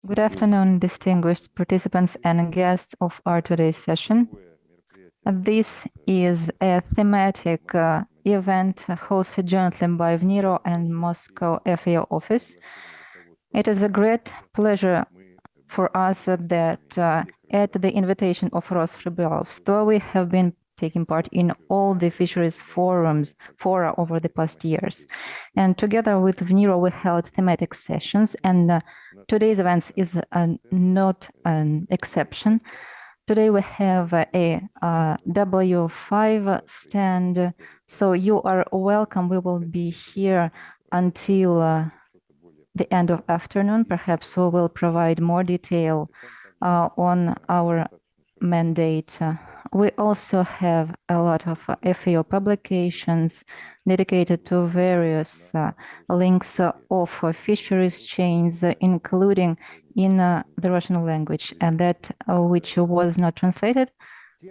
Good afternoon, distinguished participants and guests of our today's session. This is a thematic event hosted jointly by VNIRO and Moscow FAO office. It is a great pleasure for us that at the invitation of Rosrybellovstvo, we have been taking part in all the fisheries fora over the past years. And together with VNIRO, we held thematic sessions, and today's event is not an exception. Today we have a W5 stand, so you are welcome. We will be here until the end of afternoon. Perhaps we will provide more detail on our mandate. We also have a lot of FAO publications dedicated to various links of fisheries chains, including in the Russian language, and that which was not translated,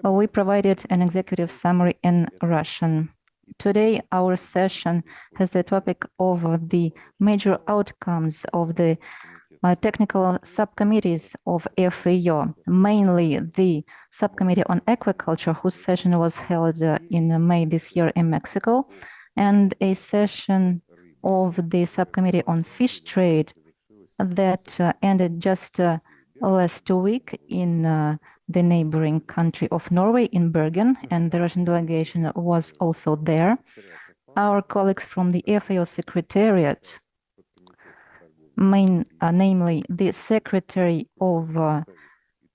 we provided an executive summary in Russian. Today, our session has the topic of the major outcomes of the technical subcommittees of FAO, mainly the subcommittee on aquaculture, whose session was held in May this year in Mexico, and a session of the subcommittee on fish trade that ended just last week in the neighboring country of Norway in Bergen, and the Russian delegation was also there. Our colleagues from the FAO Secretariat, namely the Secretary of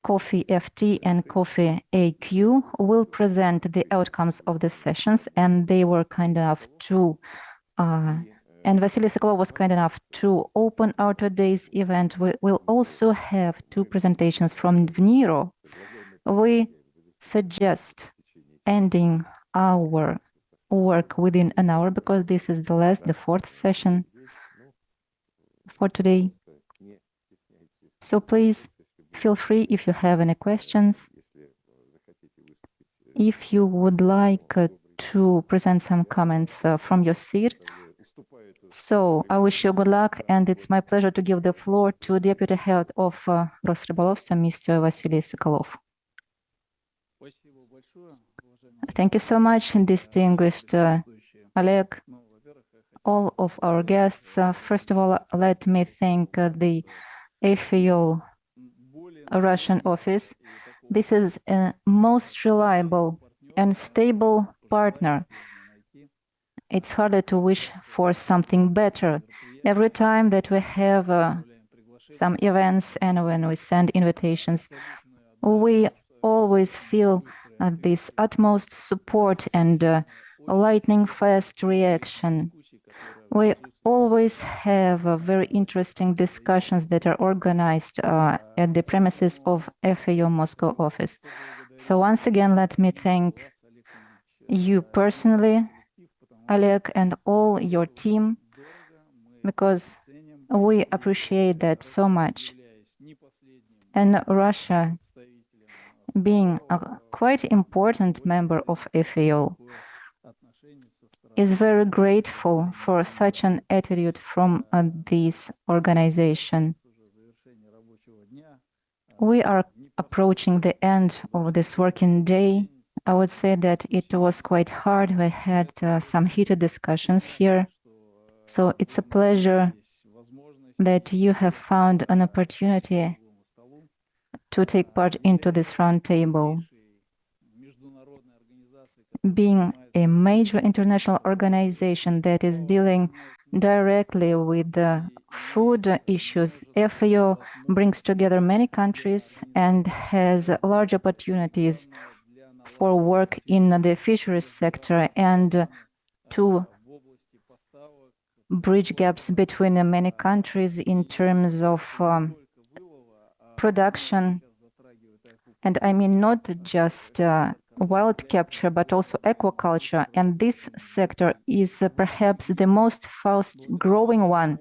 COFI FT and COFI AQ, will present the outcomes of the sessions, and they were kind enough to and Vasily Sokolov was kind enough to open our today's event. We will also have two presentations from VNIRO. We suggest ending our work within an hour because this is the fourth session for today. So please feel free if you have any questions. If you would like to present some comments from your seat. So I wish you good luck, and it's my pleasure to give the floor to Deputy Head of Rosrybolovstvo, Mr. Vasily Sokolov. Thank you so much, distinguished Oleg, all of our guests. First of all, let me thank the FAO Russian office. This is a most reliable and stable partner. It's harder to wish for something better. Every time that we have some events and when we send invitations, we always feel this utmost support and lightning fast reaction. We always have very interesting discussions that are organized at the premises of FAO Moscow office. So once again, let me thank you personally, Oleg, and all your team, because we appreciate that so much. And Russia, being a quite important member of FAO, is very grateful for such an attitude from this organization. We are approaching the end of this working day. I would say that it was quite hard. We had some heated discussions here. So it's a pleasure that you have found an opportunity to take part into this roundtable. Being a major international organization that is dealing directly with the food issues, FAO brings together many countries and has large opportunities for work in the fisheries sector and to bridge gaps between many countries in terms of production. And I mean not just wild capture, but also aquaculture. And this sector is perhaps the most fast growing one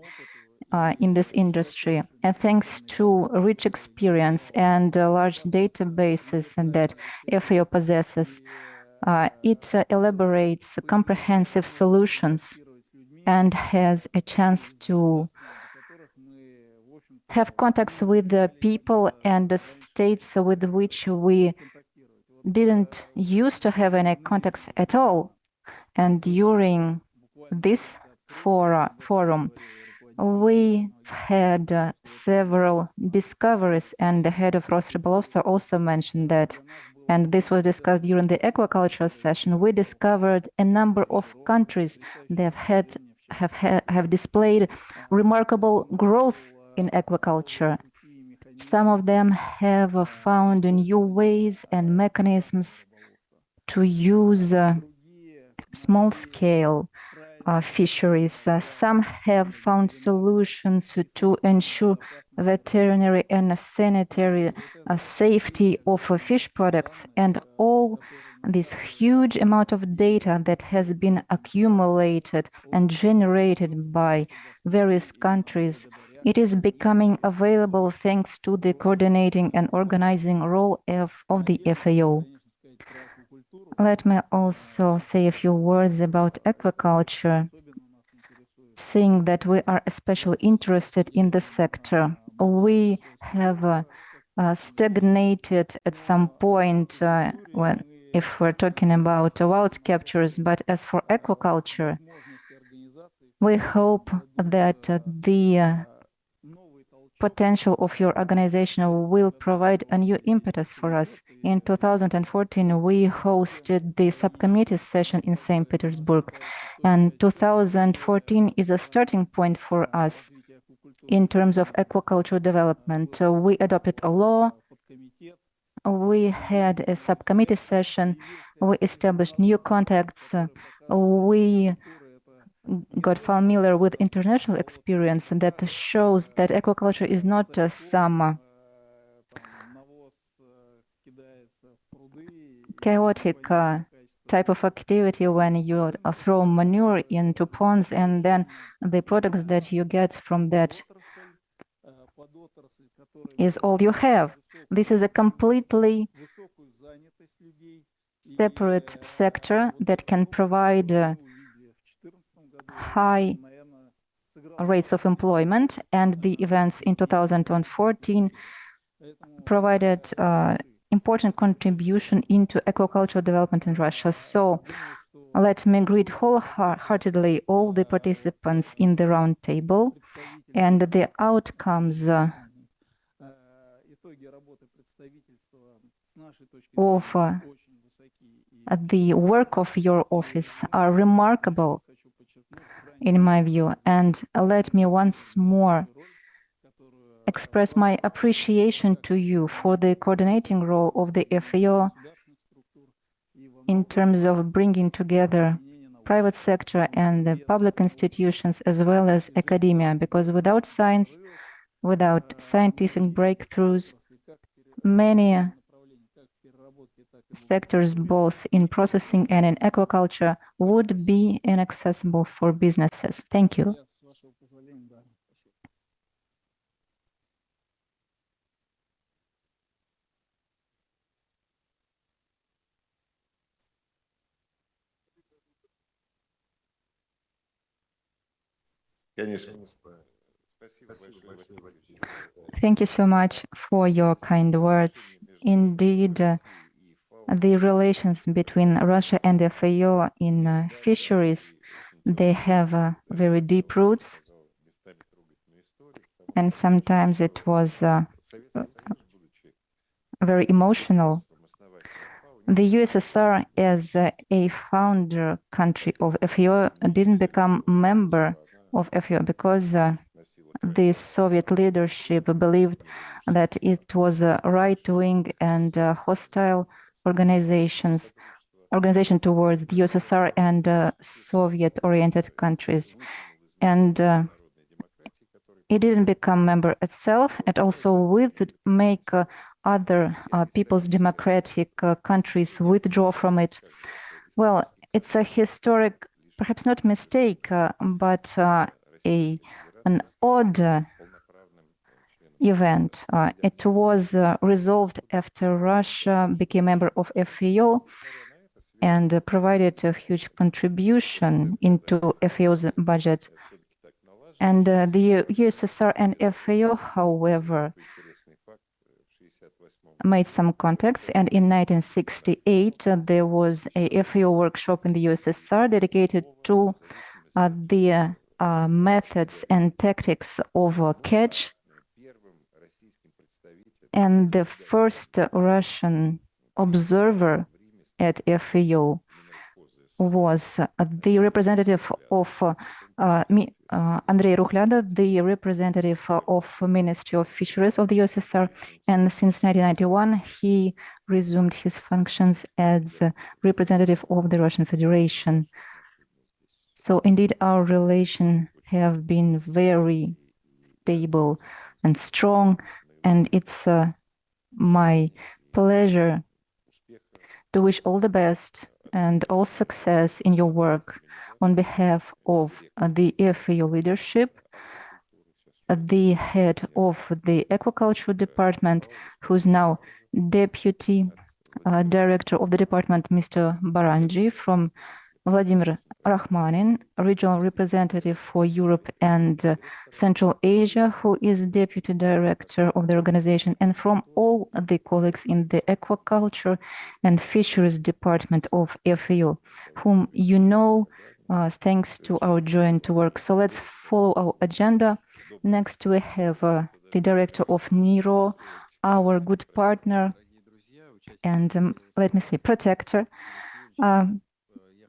in this industry. And thanks to rich experience and large databases that FAO possesses, it elaborates comprehensive solutions and has a chance to have contacts with the people and the states with which we didn't used to have any contacts at all. And during this forum, we had several discoveries, and the head of Rosrybolovstva also mentioned that. And this was discussed during the aquaculture session. We discovered a number of countries that have displayed remarkable growth in aquaculture. Some of them have found new ways and mechanisms to use small-scale fisheries. Some have found solutions to ensure veterinary and sanitary safety of fish products, and all this huge amount of data that has been accumulated and generated by various countries. It is becoming available thanks to the coordinating and organizing role of the FAO. Let me also say a few words about aquaculture, seeing that we are especially interested in the sector. We have stagnated at some point if we're talking about wild captures, but as for aquaculture, we hope that the potential of your organization will provide a new impetus for us. In 2014, we hosted the subcommittee session in St. Petersburg, and 2014 is a starting point for us in terms of aquaculture development. We adopted a law, we had a subcommittee session, we established new contacts, we got familiar with international experience that shows that aquaculture is not some chaotic type of activity when you throw manure into ponds and then the products that you get from that is all you have. This is a completely separate sector that can provide high rates of employment, and the events in 2014 provided important contribution into aquaculture development in Russia. So let me greet wholeheartedly all the participants in the roundtable, and the outcomes of the work of your office are remarkable in my view. And let me once more express my appreciation to you for the coordinating role of the FAO in terms of bringing together private sector and the public institutions as well as academia, because without science, without scientific breakthroughs, many sectors, both in processing and in aquaculture, would be inaccessible for businesses. Thank you. Thank you so much for your kind words. Indeed, the relations between Russia and the FAO in fisheries, they have very deep roots, and sometimes it was very emotional. The USSR, as a founder country of FAO, didn't become member of FAO because the Soviet leadership believed that it was a right-wing and hostile organization towards the USSR and Soviet-oriented countries. And it didn't become member itself, and also would make other people's democratic countries withdraw from it. Well, it's a historic, perhaps not mistake, but an odd event. It was resolved after Russia became a member of FAO and provided a huge contribution into FAO's budget. And the USSR and FAO, however, made some contacts, and in 1968 there was a FAO workshop in the USSR dedicated to the methods and tactics of catch, and the first Russian observer at FAO was the representative of Andrei Ruhlyada, the representative of Ministry of Fisheries of the USSR, and since 1991 he resumed his functions as representative of the Russian Federation. So indeed our relations have been very stable and strong, and it's my pleasure to wish all the best and all success in your work on behalf of the FAO leadership, the head of the Aquaculture Department, who's now Deputy Director of the department, Mr. Baranji, from Vladimir Rakhmanin, Regional Representative for Europe and Central Asia, who is Deputy Director of the organization, and from all the colleagues in the Aquaculture and Fisheries Department of FAO, whom you know thanks to our joint work. So let's follow our agenda. Next, we have the Director of NIRO, our good partner and, let me say, protector.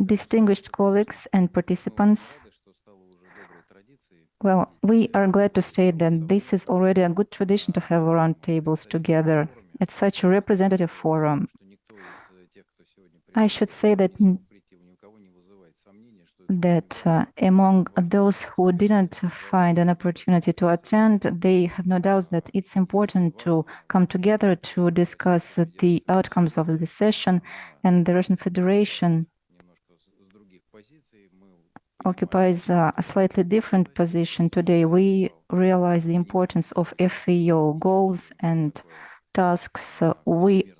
Distinguished colleagues and participants, well, we are glad to state that this is already a good tradition to have roundtables together at such a representative forum. I should say that among those who didn't find an opportunity to attend, they have no doubts that it's important to come together to discuss the outcomes of the session, and the Russian Federation occupies a slightly different position today. We realize the importance of FAO goals and tasks. We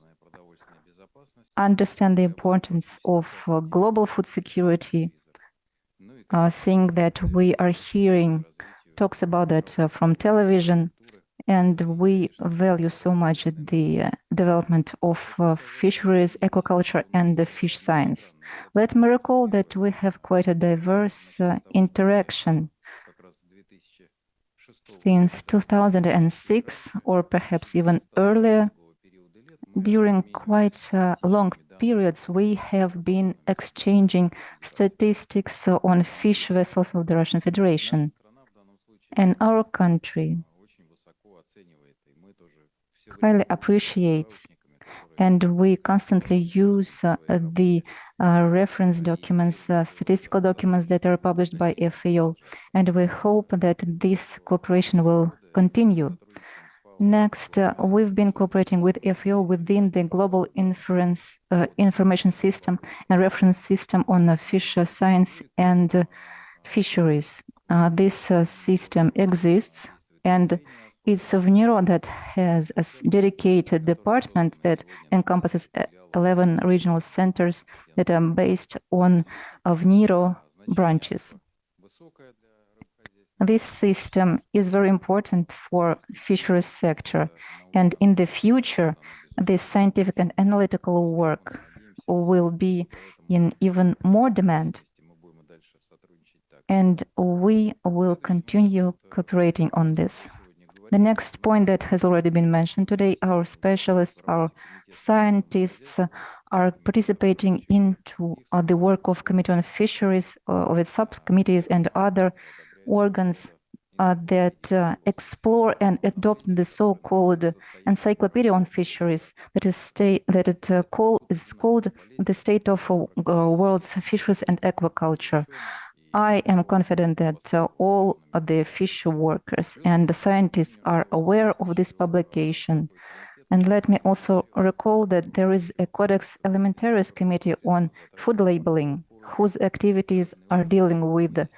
understand the importance of global food security, seeing that we are hearing talks about that from television, and we value so much the development of fisheries, aquaculture, and the fish science. Let me recall that we have quite a diverse interaction since 2006, or perhaps even earlier. During quite long periods, we have been exchanging statistics on fish vessels of the Russian Federation. And our country highly appreciates, and we constantly use the reference documents, statistical documents that are published by FAO, and we hope that this cooperation will continue. Next, we've been cooperating with FAO within the global information system and reference system on fish science and fisheries. This system exists, and it's VNIRO that has a dedicated department that encompasses 11 regional centers that are based on VNIRO branches. This system is very important for fisheries sector, and in the future, this scientific and analytical work will be in even more demand, and we will continue cooperating on this. The next point that has already been mentioned today, our specialists, our scientists are participating into the work of Committee on Fisheries, of its subcommittees and other organs that explore and adopt the so-called encyclopedia on fisheries that is called the State of World's Fisheries and Aquaculture. I am confident that all the fish workers and the scientists are aware of this publication. And let me also recall that there is a Codex Alimentarius Committee on food labeling, whose activities are dealing with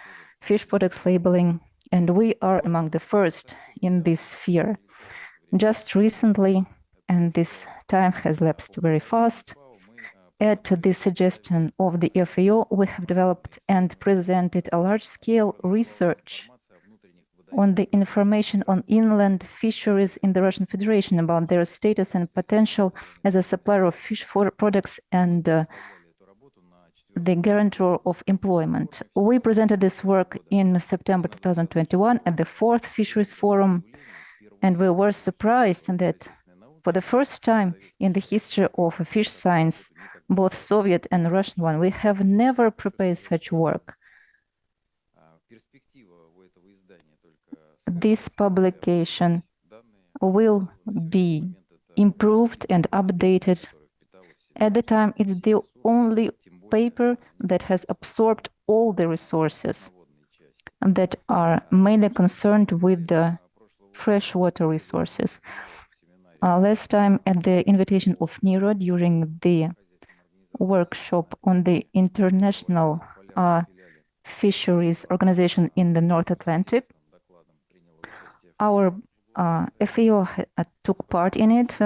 fish products labeling, and we are among the first in this sphere. Just recently, and this time has lapsed very fast, at the suggestion of the FAO, we have developed and presented a large-scale research on the information on inland fisheries in the Russian Federation about their status and potential as a supplier of fish products and the guarantor of employment. We presented this work in September 2021 at the 4th Fisheries Forum, and we were surprised that for the first time in the history of fish science, both Soviet and Russian one, we have never prepared such work. This publication will be improved and updated. At the time, it's the only paper that has absorbed all the resources that are mainly concerned with the freshwater resources. Last time, at the invitation of Nero during the workshop on the International Fisheries Organization in the North Atlantic, our FAO took part in it,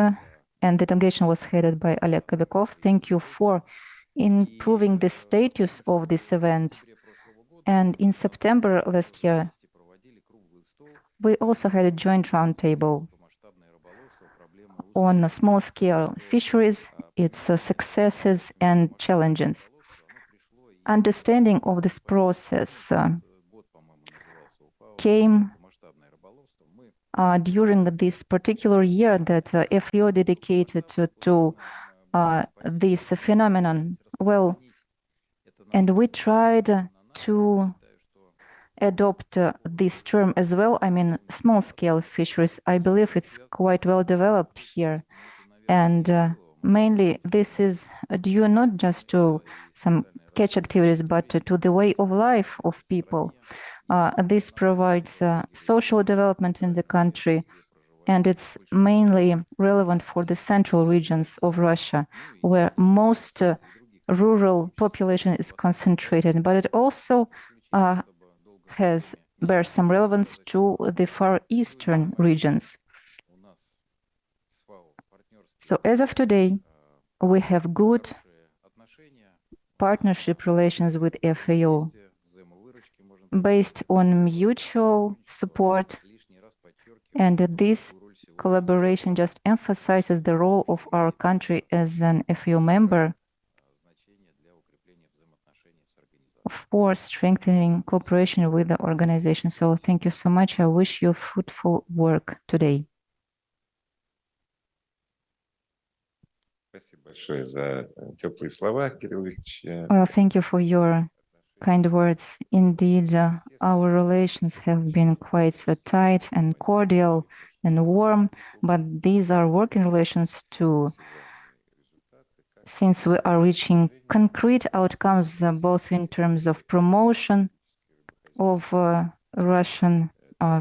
and the delegation was headed by Oleg Kovyakov. Thank you for improving the status of this event. And in September last year, we also had a joint roundtable on small-scale fisheries, its successes and challenges. Understanding of this process came during this particular year that FAO dedicated to this phenomenon. Well, and we tried to adopt this term as well. I mean, small-scale fisheries. I believe it's quite well developed here. And mainly this is due not just to some catch activities, but to the way of life of people. This provides social development in the country, and it's mainly relevant for the central regions of Russia, where most rural population is concentrated, but it also bears some relevance to the far eastern regions. So as of today, we have good partnership relations with FAO based on mutual support, and this collaboration just emphasizes the role of our country as an FAO member for strengthening cooperation with the organization. So thank you so much. I wish you fruitful work today. Well, thank you for your kind words. Indeed, our relations have been quite tight and cordial and warm, but these are working relations too, since we are reaching concrete outcomes, both in terms of promotion of Russian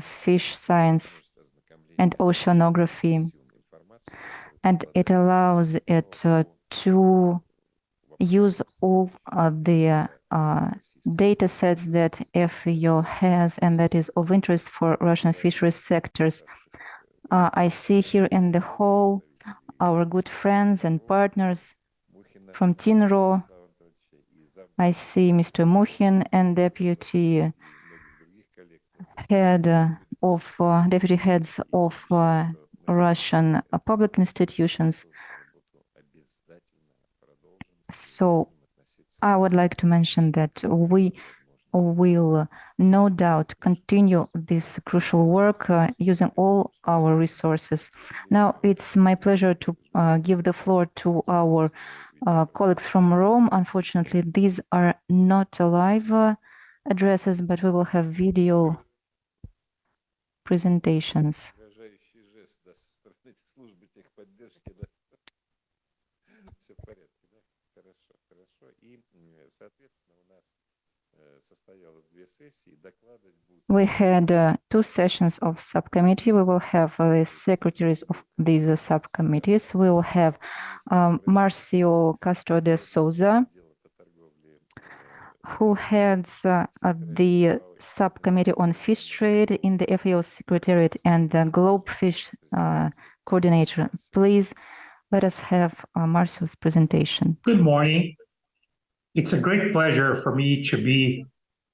fish science and oceanography, and it allows it to use all the data sets that FAO has and that is of interest for Russian fisheries sectors. I see here in the hall our good friends and partners from TINRO. I see Mr. Mukhin and deputy heads of Russian public institutions. So I would like to mention that we will no doubt continue this crucial work using all our resources. Now it's my pleasure to give the floor to our colleagues from Rome. Unfortunately, these are not live addresses, but we will have video presentations. We had 2 sessions of subcommittee. We will have the secretaries of these subcommittees. We will have Marcio Castro de Souza, who heads the subcommittee on fish trade in the FAO Secretariat and the Globe Fish coordinator. Please let us have Marcio's presentation. Good morning. It's a great pleasure for me to be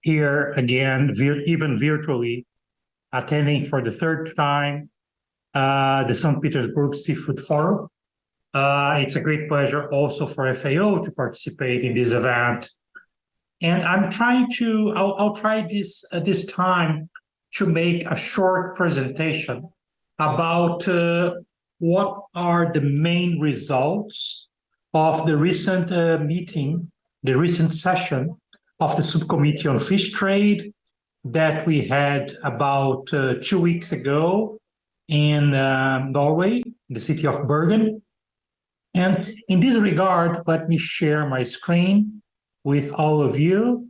here again, even virtually, attending for the third time the St. Petersburg Seafood Forum. It's a great pleasure also for FAO to participate in this event. And I'll try this time to make a short presentation about what are the main results of the recent meeting, the recent session of the Subcommittee on Fish Trade that we had about 2 weeks ago in Norway, in the city of Bergen. And in this regard, let me share my screen with all of you.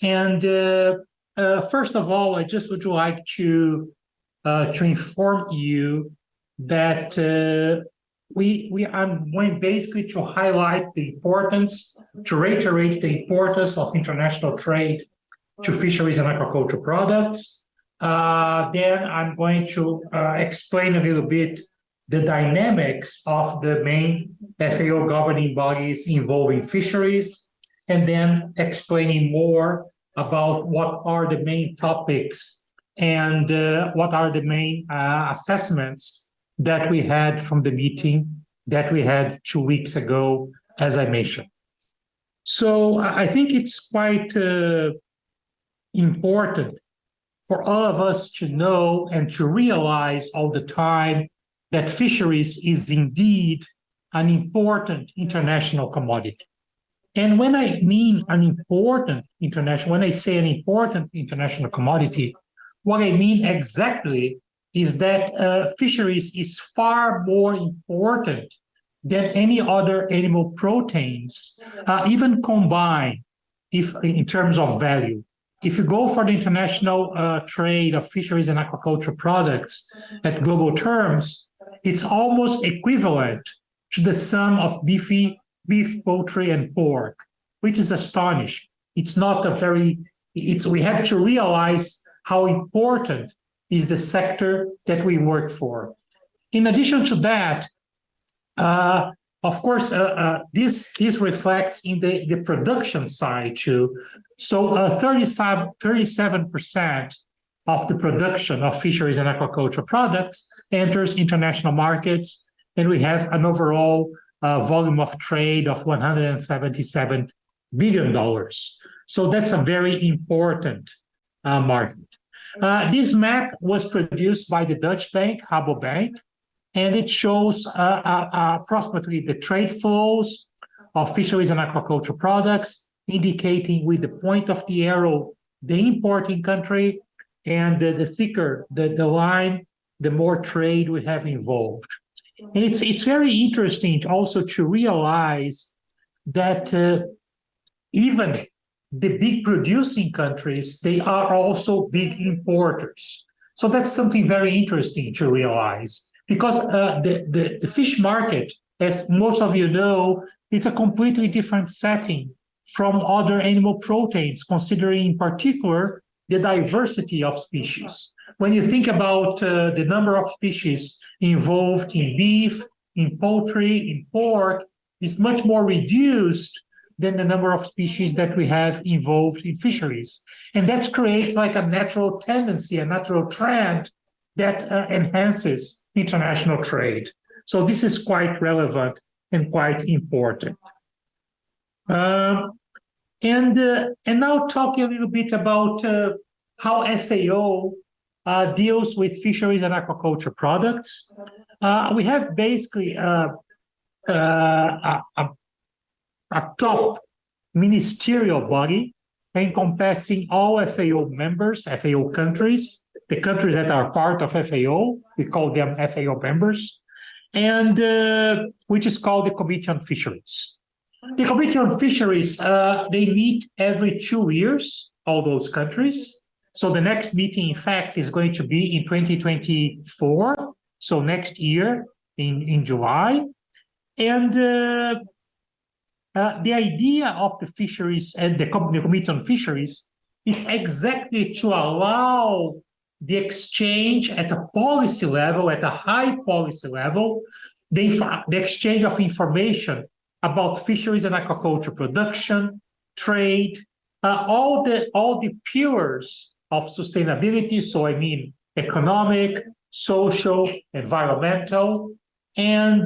And first of all, I just would like to inform you that I'm going basically to highlight the importance, to reiterate the importance of international trade to fisheries and aquaculture products. Then I'm going to explain a little bit the dynamics of the main FAO governing bodies involving fisheries, and then explaining more about what are the main topics and what are the main assessments that we had from the meeting that we had 2 weeks ago, as I mentioned. So I think it's quite important for all of us to know and to realize all the time that fisheries is indeed an important international commodity. And when I mean an important international, when I say an important international commodity, what I mean exactly is that fisheries is far more important than any other animal proteins, even combined, if in terms of value. If you go for the international trade of fisheries and aquaculture products at global terms, it's almost equivalent to the sum of beef, poultry, and pork, which is astonishing. It's not we have to realize how important is the sector that we work for. In addition to that, of course, this reflects in the production side too. So 37% of the production of fisheries and aquaculture products enters international markets, and we have an overall volume of trade of $177 billion. So that's a very important market. This map was produced by the Dutch bank, Rabobank, and it shows approximately the trade flows of fisheries and aquaculture products, indicating with the point of the arrow the importing country, and the thicker the line, the more trade we have involved. And it's very interesting also to realize that even the big producing countries, they are also big importers. So that's something very interesting to realize, because the fish market, as most of you know, it's a completely different setting from other animal proteins, considering in particular the diversity of species. When you think about the number of species involved in beef, in poultry, in pork, is much more reduced than the number of species that we have involved in fisheries. And that creates like a natural tendency, a natural trend that enhances international trade. So this is quite relevant and quite important. And now talking a little bit about how FAO deals with fisheries and aquaculture products. We have basically a top ministerial body encompassing all FAO members, FAO countries, the countries that are part of FAO, we call them FAO members, and which is called the Committee on Fisheries. The Committee on Fisheries, they meet every 2 years, all those countries. So the next meeting, in fact, is going to be in 2024, so next year in July. And the idea of the fisheries and the Committee on Fisheries is exactly to allow the exchange at a policy level, at a high policy level, the exchange of information about fisheries and aquaculture production, trade, all the pillars of sustainability. So I mean economic, social, environmental, and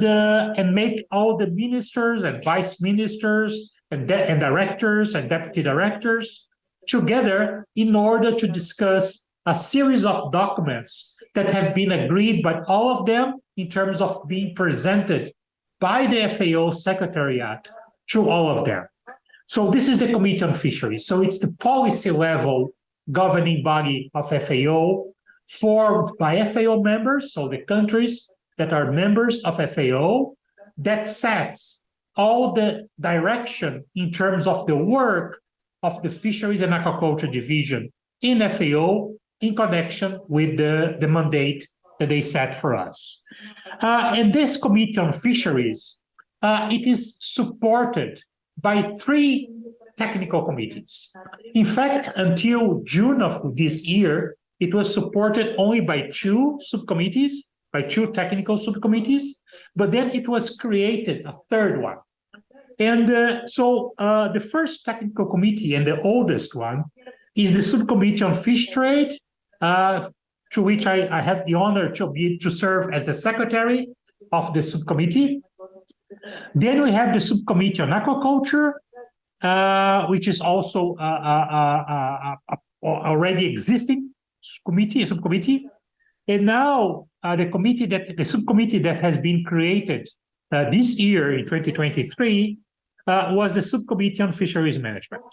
make all the ministers and vice ministers and directors and deputy directors together in order to discuss a series of documents that have been agreed by all of them in terms of being presented by the FAO Secretariat to all of them. So this is the Committee on Fisheries. So it's the policy level governing body of FAO formed by FAO members, so the countries that are members of FAO, that sets all the direction in terms of the work of the Fisheries and Aquaculture Division in FAO in connection with the mandate that they set for us. And this Committee on Fisheries, it is supported by 3 technical committees. In fact, until June of this year, it was supported only by 2 subcommittees, by 2 technical subcommittees, but then it was created a 3rd one. And so the first technical committee and the oldest one is the Subcommittee on Fish Trade, to which I have the honor to serve as the secretary of the subcommittee. Then we have the Subcommittee on Aquaculture, which is also already existing subcommittee. And now the subcommittee that has been created this year in 2023 was the Subcommittee on Fisheries Management.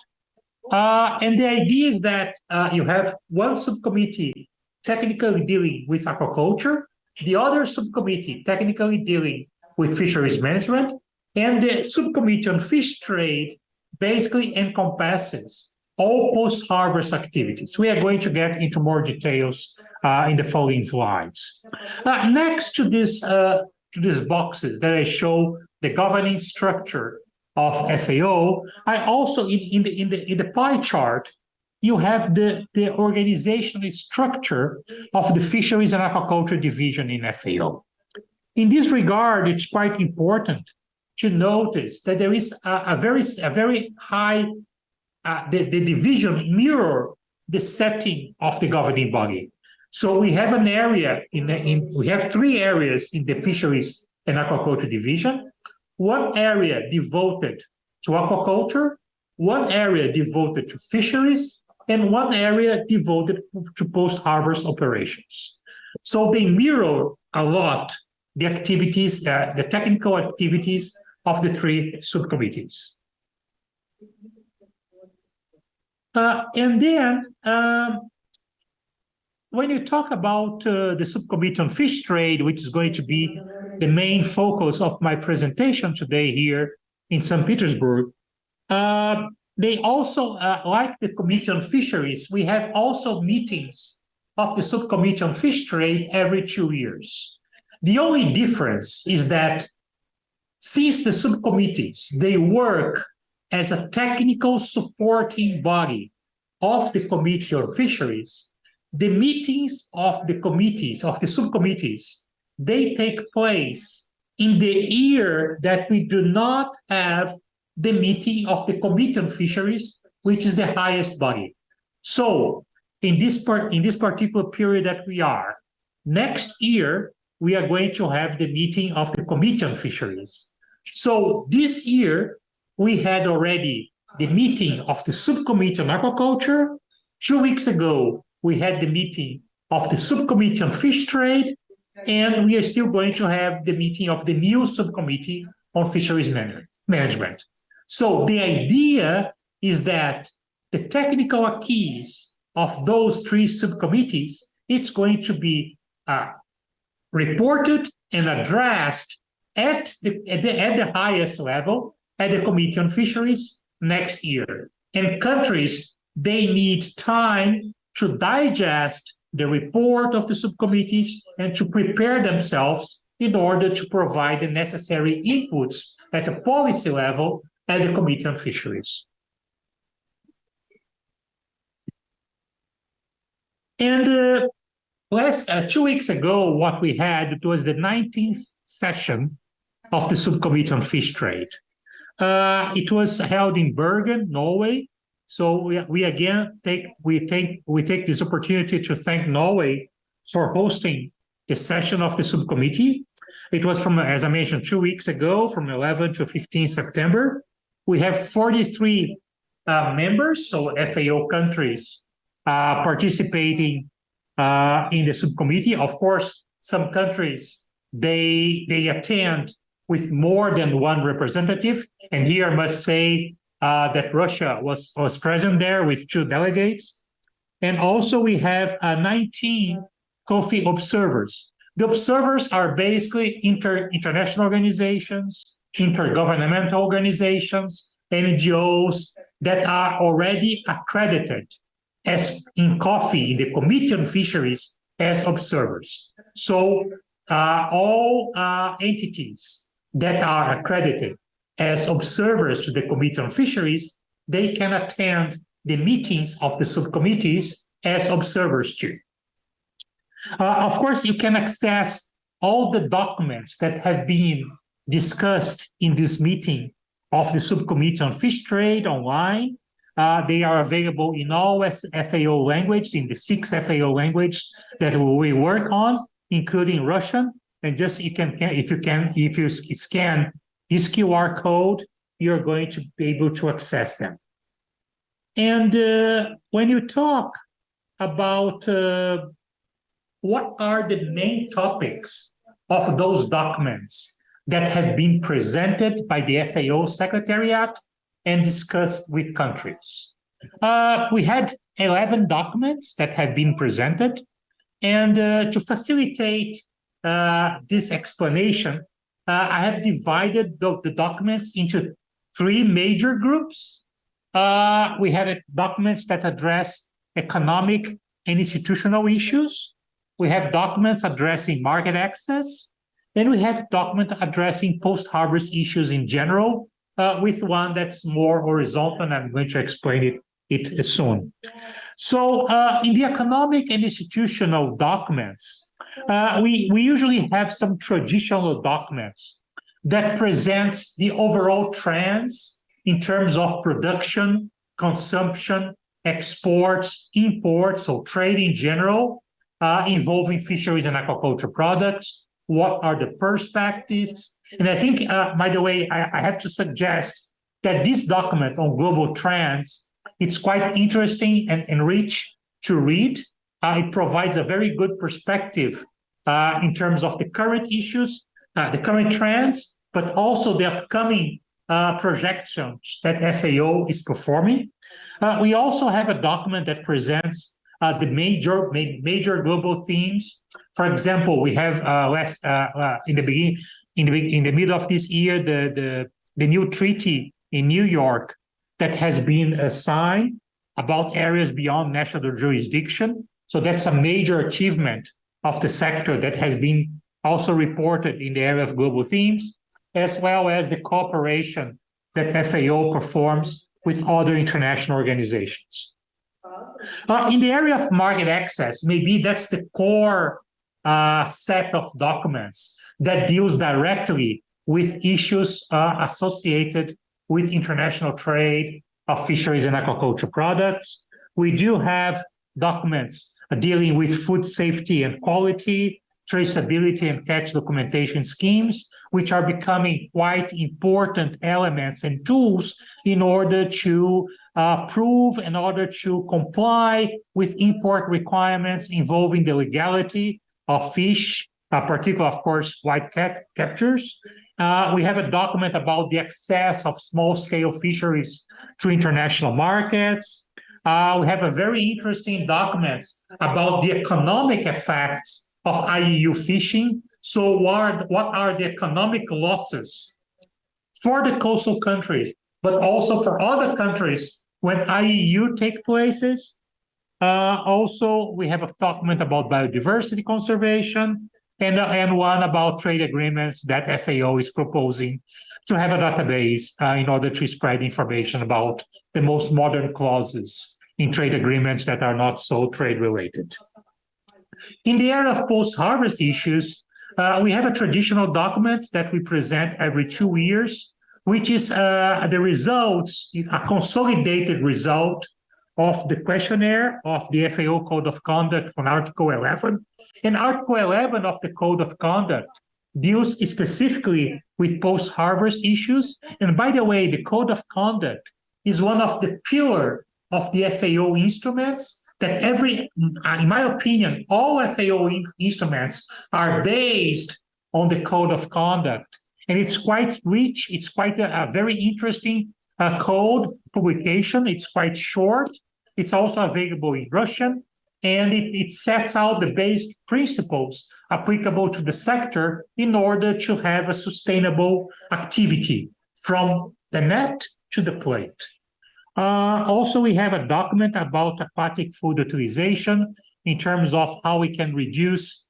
And the idea is that you have one subcommittee technically dealing with aquaculture, the other subcommittee technically dealing with fisheries management, and the Subcommittee on Fish Trade basically encompasses all post-harvest activities. We are going to get into more details in the following slides. Next to these boxes that I show the governing structure of FAO, I also in the pie chart you have the organizational structure of the Fisheries and Aquaculture Division in FAO. In this regard, it's quite important to notice that there is a very high the division mirror the setting of the governing body. So we have an area we have 3 areas in the Fisheries and Aquaculture Division. One area devoted to aquaculture, one area devoted to fisheries, and one area devoted to post-harvest operations. So they mirror a lot the activities, the technical activities of the 3 subcommittees. And then when you talk about the Subcommittee on Fish Trade, which is going to be the main focus of my presentation today here in St. Petersburg, they also, like the Committee on Fisheries, we have also meetings of the Subcommittee on Fish Trade every 2 years. The only difference is that since the subcommittees, they work as a technical supporting body of the Committee on Fisheries, the meetings of the committees, of the subcommittees, they take place in the year that we do not have the meeting of the Committee on Fisheries, which is the highest body. So in this particular period that we are, next year, we are going to have the meeting of the Committee on Fisheries. So this year, we had already the meeting of the Subcommittee on Aquaculture. 2 weeks ago, we had the meeting of the Subcommittee on Fish Trade, and we are still going to have the meeting of the new Subcommittee on Fisheries Management. So the idea is that the technical keys of those 3 subcommittees, it's going to be reported and addressed at the highest level, at the Committee on Fisheries next year. And countries, they need time to digest the report of the subcommittees and to prepare themselves in order to provide the necessary inputs at the policy level at the Committee on Fisheries. And 2 weeks ago, what we had, it was the 19th session of the Subcommittee on Fish Trade. It was held in Bergen, Norway, So we again take this opportunity to thank Norway for hosting a session of the subcommittee. It was from, as I mentioned, 2 weeks ago, from 11 to 15 September. We have 43 members, so FAO countries, participating in the subcommittee. Of course, some countries, they attend with more than one representative. And here I must say that Russia was present there with 2 delegates. And also we have 19 COFI observers. The observers are basically international organizations, intergovernmental organizations, NGOs that are already accredited as in COFI, in the Committee on Fisheries, as observers. So all entities that are accredited as observers to the Committee on Fisheries, they can attend the meetings of the subcommittees as observers too. Of course, you can access all the documents that have been discussed in this meeting of the Subcommittee on Fish Trade online. They are available in all FAO languages, in the 6 FAO languages that we work on, including Russian. And just if you scan this QR code, you're going to be able to access them. And when you talk about what are the main topics of those documents that have been presented by the FAO Secretariat and discussed with countries? We had 11 documents that have been presented. And to facilitate this explanation, I have divided the documents into 3 major groups. We have documents that address economic and institutional issues. We have documents addressing market access, and we have documents addressing post-harvest issues in general, with one that's more horizontal, and I'm going to explain it soon. So in the economic and institutional documents, we usually have some traditional documents that presents the overall trends in terms of production, consumption, exports, imports, so trade in general, involving fisheries and aquaculture products. What are the perspectives? And I think, by the way, I have to suggest that this document on global trends, it's quite interesting and rich to read. It provides a very good perspective in terms of the current issues, the current trends, but also the upcoming projections that FAO is performing. We also have a document that presents the major global themes. For example, we have in the middle of this year the new treaty in New York that has been signed about areas beyond national jurisdiction. So that's a major achievement of the sector that has been also reported in the area of global themes, as well as the cooperation that FAO performs with other international organizations. In the area of market access, maybe that's the core set of documents that deals directly with issues associated with international trade of fisheries and aquaculture products. We do have documents dealing with food safety and quality, traceability and catch documentation schemes, which are becoming quite important elements and tools in order to prove, in order to comply with import requirements involving the legality of fish, particularly, of course, white captures. We have a document about the access of small-scale fisheries to international markets. We have a very interesting document about the economic effects of IUU fishing. So what are the economic losses for the coastal countries, but also for other countries when IUU take places? Also, we have a document about biodiversity conservation and one about trade agreements that FAO is proposing to have a database in order to spread information about the most modern clauses in trade agreements that are not so trade-related. In the area of post-harvest issues, we have a traditional document that we present every 2 years which is the results, a consolidated result of the questionnaire of the FAO Code of Conduct on Article 11. And Article 11 of the Code of Conduct deals specifically with post-harvest issues. And by the way, the Code of Conduct is one of the pillars of the FAO instruments that in my opinion, all FAO instruments are based on the Code of Conduct. And it's quite rich. It's quite a very interesting code publication. It's quite short. It's also available in Russian. And it sets out the basic principles applicable to the sector in order to have a sustainable activity from the net to the plate. Also, we have a document about aquatic food utilization in terms of how we can reduce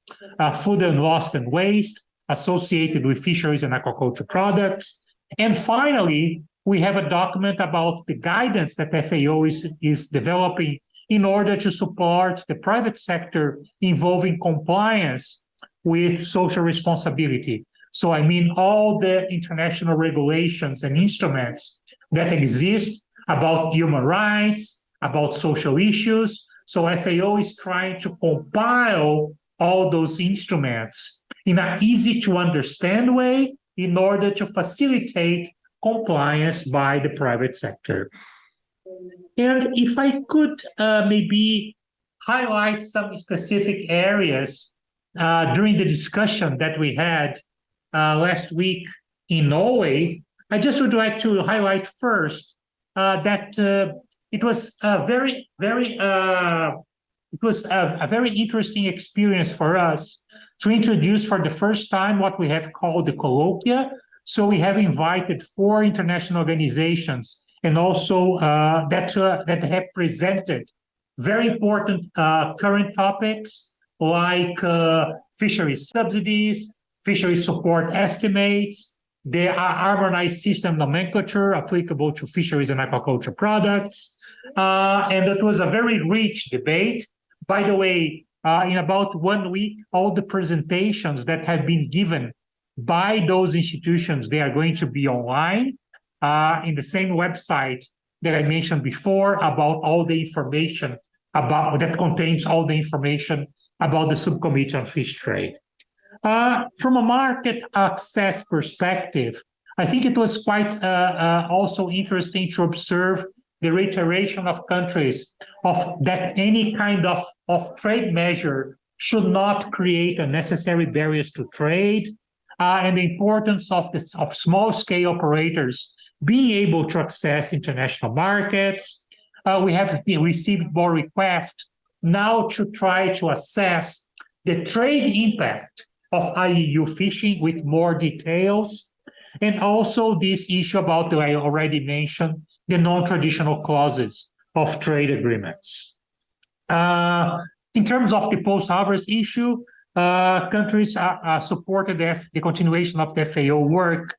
food and loss and waste associated with fisheries and aquaculture products. And finally, we have a document about the guidance that FAO is developing in order to support the private sector involving compliance with social responsibility. So I mean all the international regulations and instruments that exist about human rights, about social issues. So FAO is trying to compile all those instruments in an easy to understand way in order to facilitate compliance by the private sector. And if I could maybe highlight some specific areas during the discussion that we had last week in Norway, I just would like to highlight first that it was a very interesting experience for us to introduce for the first time what we have called the colloquia. So we have invited 4 international organizations and also that have presented very important current topics like fisheries subsidies, fisheries support estimates, the harmonized system nomenclature applicable to fisheries and aquaculture products. And it was a very rich debate. By the way, in about 1 week, all the presentations that have been given by those institutions, they are going to be online in the same website that I mentioned before about all the information that contains all the information about the Subcommittee on Fish Trade. From a market access perspective, I think it was quite also interesting to observe the reiteration of countries that any kind of trade measure should not create unnecessary barriers to trade, and the importance of small-scale operators being able to access international markets. We have received more requests now to try to assess the trade impact of IUU fishing with more details, and also this issue about I already mentioned, the non-traditional clauses of trade agreements. In terms of the post-harvest issue, countries supported the continuation of the FAO work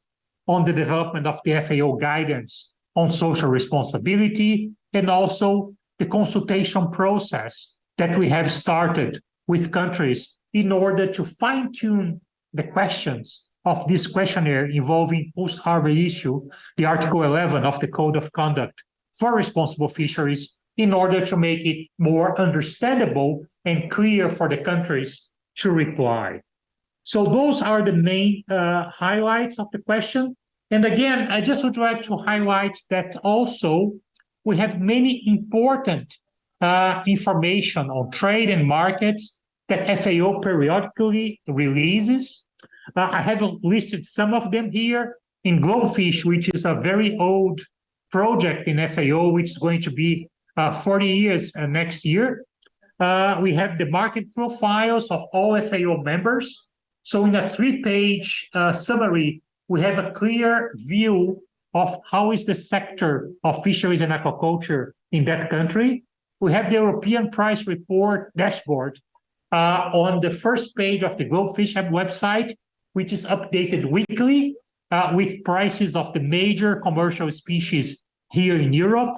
on the development of the FAO guidance on social responsibility, and also the consultation process that we have started with countries in order to fine-tune the questions of this questionnaire involving post-harvest issue, the Article 11 of the Code of Conduct for Responsible Fisheries, in order to make it more understandable and clear for the countries to reply. So those are the main highlights of the question. And again, I just would like to highlight that also we have many important information on trade and markets that FAO periodically releases. I have listed some of them here in Globfish, which is a very old project in FAO, which is going to be 40 years next year. We have the market profiles of all FAO members. So in a 3-page summary, we have a clear view of how is the sector of fisheries and aquaculture in that country. We have the European Price Report dashboard on the first page of the Globfish website, which is updated weekly with prices of the major commercial species here in Europe.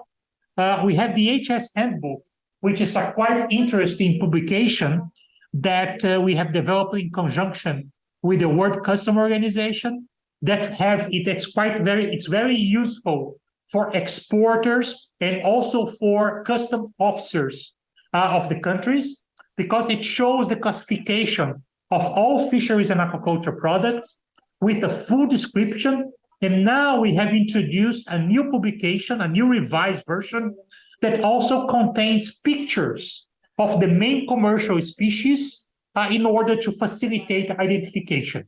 We have the HS Handbook, which is a quite interesting publication that we have developed in conjunction with the World Customs Organization. that have it. It's very useful for exporters and also for custom officers of the countries, because it shows the classification of all fisheries and aquaculture products with a full description. And now we have introduced a new publication, a new revised version that also contains pictures of the main commercial species in order to facilitate identification.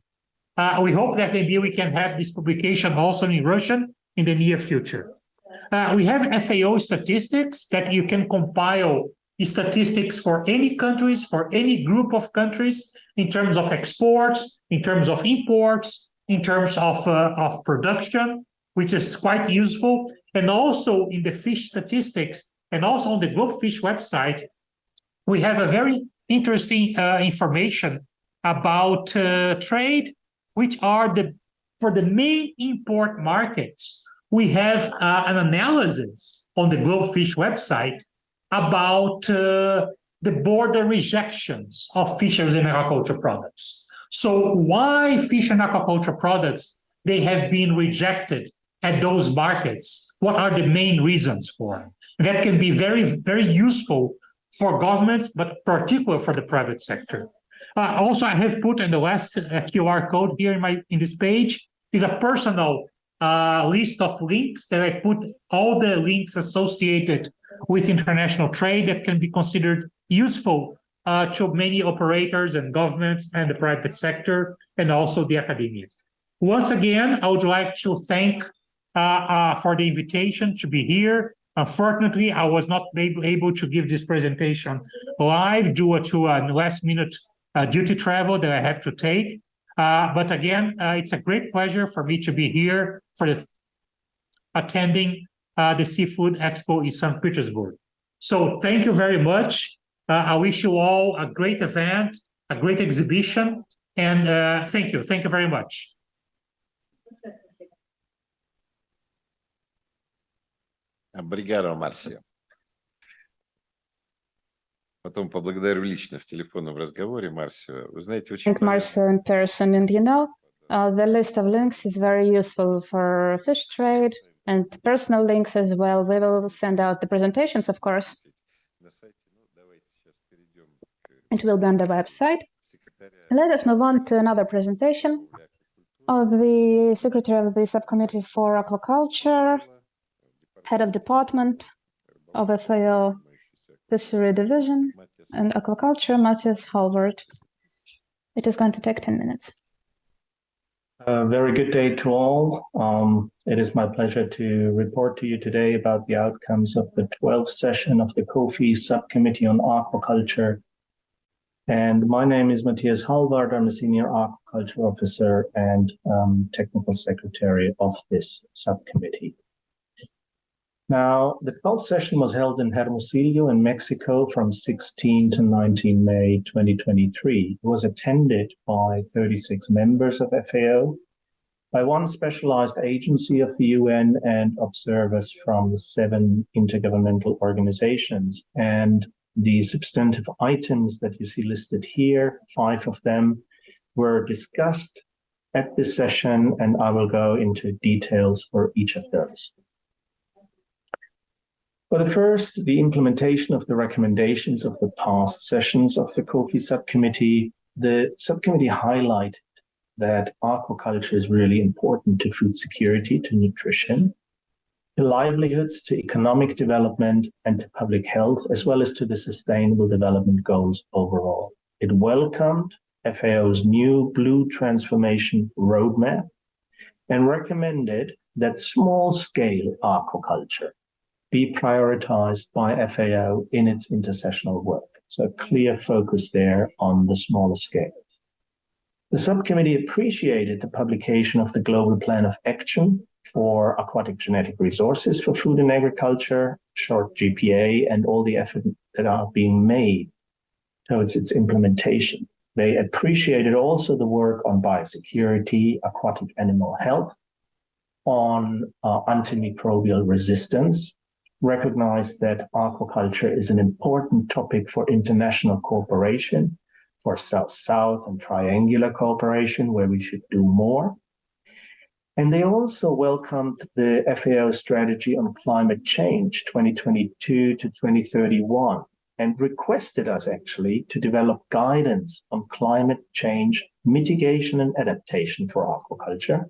We hope that maybe we can have this publication also in Russian in the near future. We have FAO statistics that you can compile statistics for any countries, for any group of countries, in terms of exports, in terms of imports, in terms of production, which is quite useful. And also in the fish statistics, and also on the Globefish website, we have a very interesting information about trade, which are for the main import markets. We have an analysis on the Globefish website about the border rejections of fisheries and aquaculture products. So why fish and aquaculture products, they have been rejected at those markets? What are the main reasons for it? That can be very, very useful for governments, but particularly for the private sector. Also, I have put in the last QR code here in this page is a personal list of links that I put all the links associated with international trade that can be considered useful to many operators and governments and the private sector and also the academia. Once again, I would like to thank for the invitation to be here. Unfortunately, I was not able to give this presentation live due to a last-minute duty travel that I have to take. But again, it's a great pleasure for me to be here for attending the Seafood Expo in St. Petersburg. So thank you very much. I wish you all a great event, a great exhibition, and thank you. Thank you very much. Obrigado, Marcio. Потом поблагодарю лично в телефонном разговоре, Марcio. Вы знаете, очень Thank Marcio in person, and the list of links is very useful for fish trade and personal links as well. We will send out the presentations, of course. It will be on the website. Let us move on to another presentation of the Secretary of the Subcommittee for Aquaculture, Head of Department of FAO Fishery Division and Aquaculture, Matthias Halvard. It is going to take 10 minutes. Very good day to all. It is my pleasure to report to you today about the outcomes of the 12th session of the COFI Subcommittee on Aquaculture. And my name is Matthias Halvard. I'm a Senior Aquaculture Officer and Technical Secretary of this subcommittee. Now, the 12th session was held in Hermosillo in Mexico from 16 to 19 May 2023. It was attended by 36 members of FAO, by one specialized agency of the UN, and observers from 7 intergovernmental organizations. And the substantive items that you see listed here, 5 of them, were discussed at this session, and I will go into details for each of those. For the first, the implementation of the recommendations of the past sessions of the COFI subcommittee. The subcommittee highlighted that aquaculture is really important to food security, to nutrition, to livelihoods, to economic development, and to public health, as well as to the Sustainable Development Goals overall. It welcomed FAO's new Blue Transformation Roadmap and recommended that small-scale aquaculture be prioritized by FAO in its intersessional work. So a clear focus there on the smaller scale. The subcommittee appreciated the publication of the Global Plan of Action for Aquatic Genetic Resources for Food and Agriculture, short GPA, and all the efforts that are being made towards its implementation. They appreciated also the work on biosecurity, aquatic animal health, on antimicrobial resistance, recognized that aquaculture is an important topic for international cooperation, for South-South and triangular cooperation, where we should do more, And they also welcomed the FAO strategy on climate change 2022 to 2031 and requested us actually to develop guidance on climate change mitigation and adaptation for aquaculture.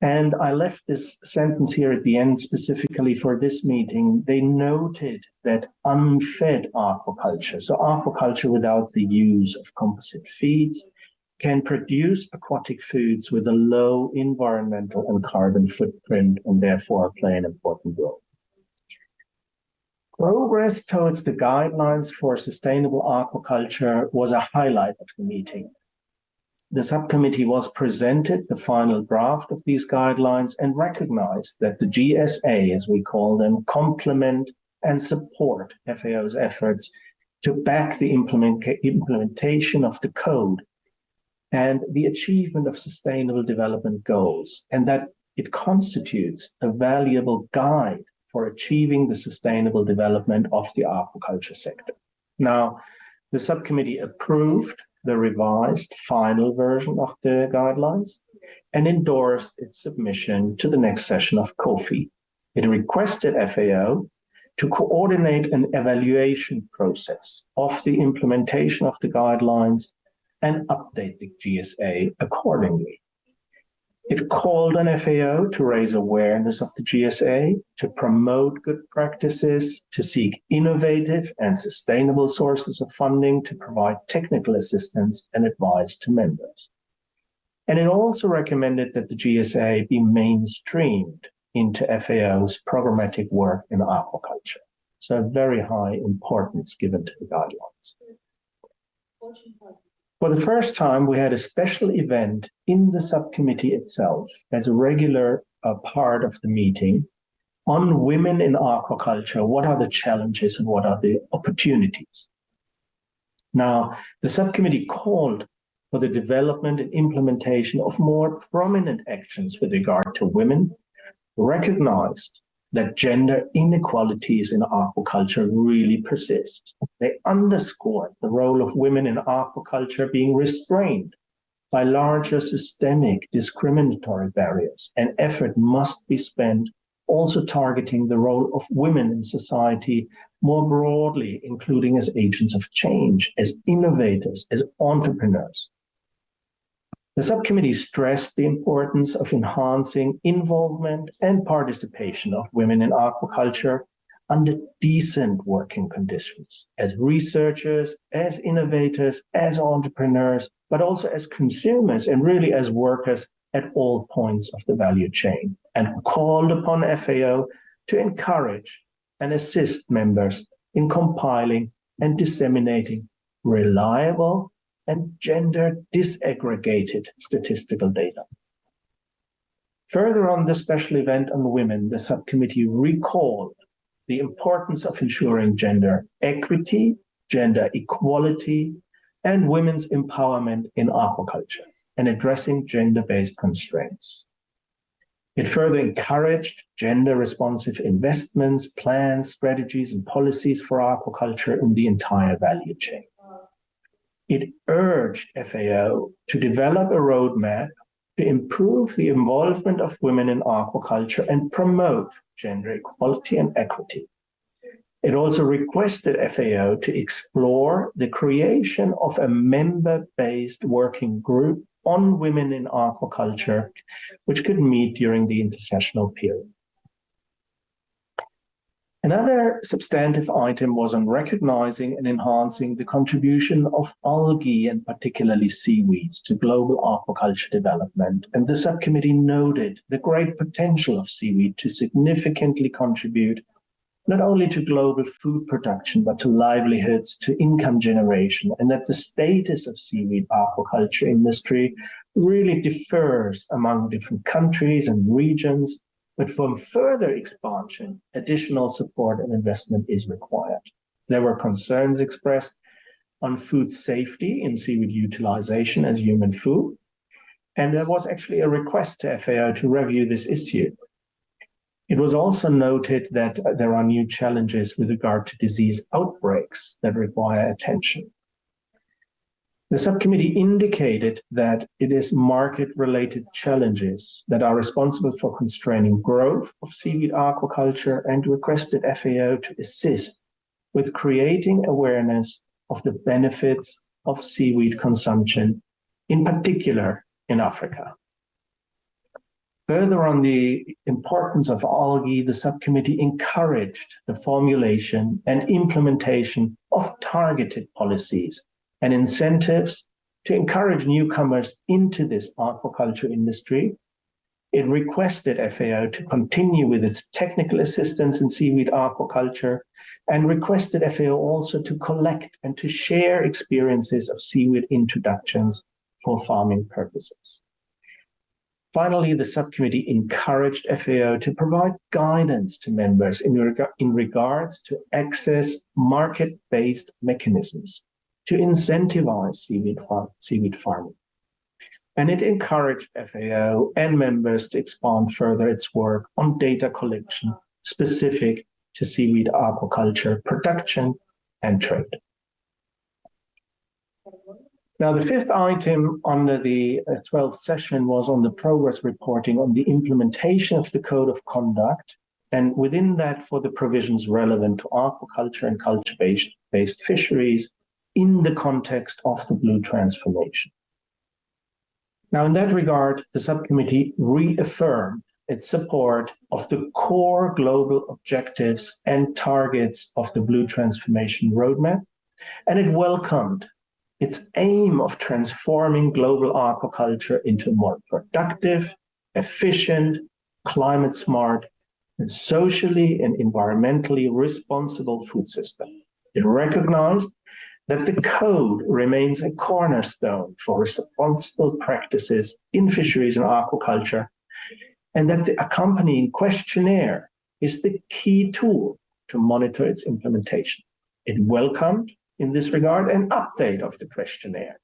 And I left this sentence here at the end specifically for this meeting. They noted that unfed aquaculture, so aquaculture without the use of composite feeds, can produce aquatic foods with a low environmental and carbon footprint and therefore play an important role. Progress towards the guidelines for sustainable aquaculture was a highlight of the meeting. The subcommittee was presented the final draft of these guidelines and recognized that the GSA, as we call them, complement and support FAO's efforts to back the implementation of the code and the achievement of sustainable development goals, and that it constitutes a valuable guide for achieving the sustainable development of the aquaculture sector. Now, the subcommittee approved the revised final version of the guidelines and endorsed its submission to the next session of COFI. It requested FAO to coordinate an evaluation process of the implementation of the guidelines and update the GSA accordingly. It called on FAO to raise awareness of the GSA, to promote good practices, to seek innovative and sustainable sources of funding to provide technical assistance and advice to members. And it also recommended that the GSA be mainstreamed into FAO's programmatic work in aquaculture. So very high importance given to the guidelines. For the first time, we had a special event in the subcommittee itself as a regular part of the meeting on women in aquaculture. What are the challenges and what are the opportunities? Now, the subcommittee called for the development and implementation of more prominent actions with regard to women, recognized that gender inequalities in aquaculture really persist. They underscore the role of women in aquaculture being restrained by larger systemic discriminatory barriers, and effort must be spent also targeting the role of women in society more broadly, including as agents of change, as innovators, as entrepreneurs. The subcommittee stressed the importance of enhancing involvement and participation of women in aquaculture under decent working conditions, as researchers, as innovators, as entrepreneurs, but also as consumers and really as workers at all points of the value chain, and called upon FAO to encourage and assist members in compiling and disseminating reliable and gender disaggregated statistical data. Further on the special event on women, the subcommittee recalled the importance of ensuring gender equity, gender equality, and women's empowerment in aquaculture and addressing gender-based constraints. It further encouraged gender-responsive investments, plans, strategies, and policies for aquaculture in the entire value chain. It urged FAO to develop a roadmap to improve the involvement of women in aquaculture and promote gender equality and equity. It also requested FAO to explore the creation of a member-based working group on women in aquaculture, which could meet during the intersessional period. Another substantive item was on recognizing and enhancing the contribution of algae and particularly seaweeds to global aquaculture development. And the subcommittee noted the great potential of seaweed to significantly contribute not only to global food production, but to livelihoods, to income generation, and that the status of seaweed aquaculture industry really differs among different countries and regions. But for further expansion, additional support and investment is required. There were concerns expressed on food safety in seaweed utilization as human food, and there was actually a request to FAO to review this issue. It was also noted that there are new challenges with regard to disease outbreaks that require attention. The subcommittee indicated that it is market-related challenges that are responsible for constraining growth of seaweed aquaculture and requested FAO to assist with creating awareness of the benefits of seaweed consumption, in particular in Africa. Further on the importance of algae, the subcommittee encouraged the formulation and implementation of targeted policies and incentives to encourage newcomers into this aquaculture industry. It requested FAO to continue with its technical assistance in seaweed aquaculture and requested FAO also to collect and to share experiences of seaweed introductions for farming purposes. Finally, the subcommittee encouraged FAO to provide guidance to members in regards to access market-based mechanisms to incentivize seaweed farming. And it encouraged FAO and members to expand further its work on data collection specific to seaweed aquaculture production and trade. Now, the fifth item under the 12th session was on the progress reporting on the implementation of the Code of Conduct, and within that for the provisions relevant to aquaculture and culture-based fisheries in the context of the blue transformation. Now, in that regard, the subcommittee reaffirmed its support of the core global objectives and targets of the blue transformation roadmap, and it welcomed its aim of transforming global aquaculture into a more productive, efficient, climate smart, and socially and environmentally responsible food system. It recognized that the code remains a cornerstone for responsible practices in fisheries and aquaculture, and that the accompanying questionnaire is the key tool to monitor its implementation. It welcomed, in this regard, an update of the questionnaire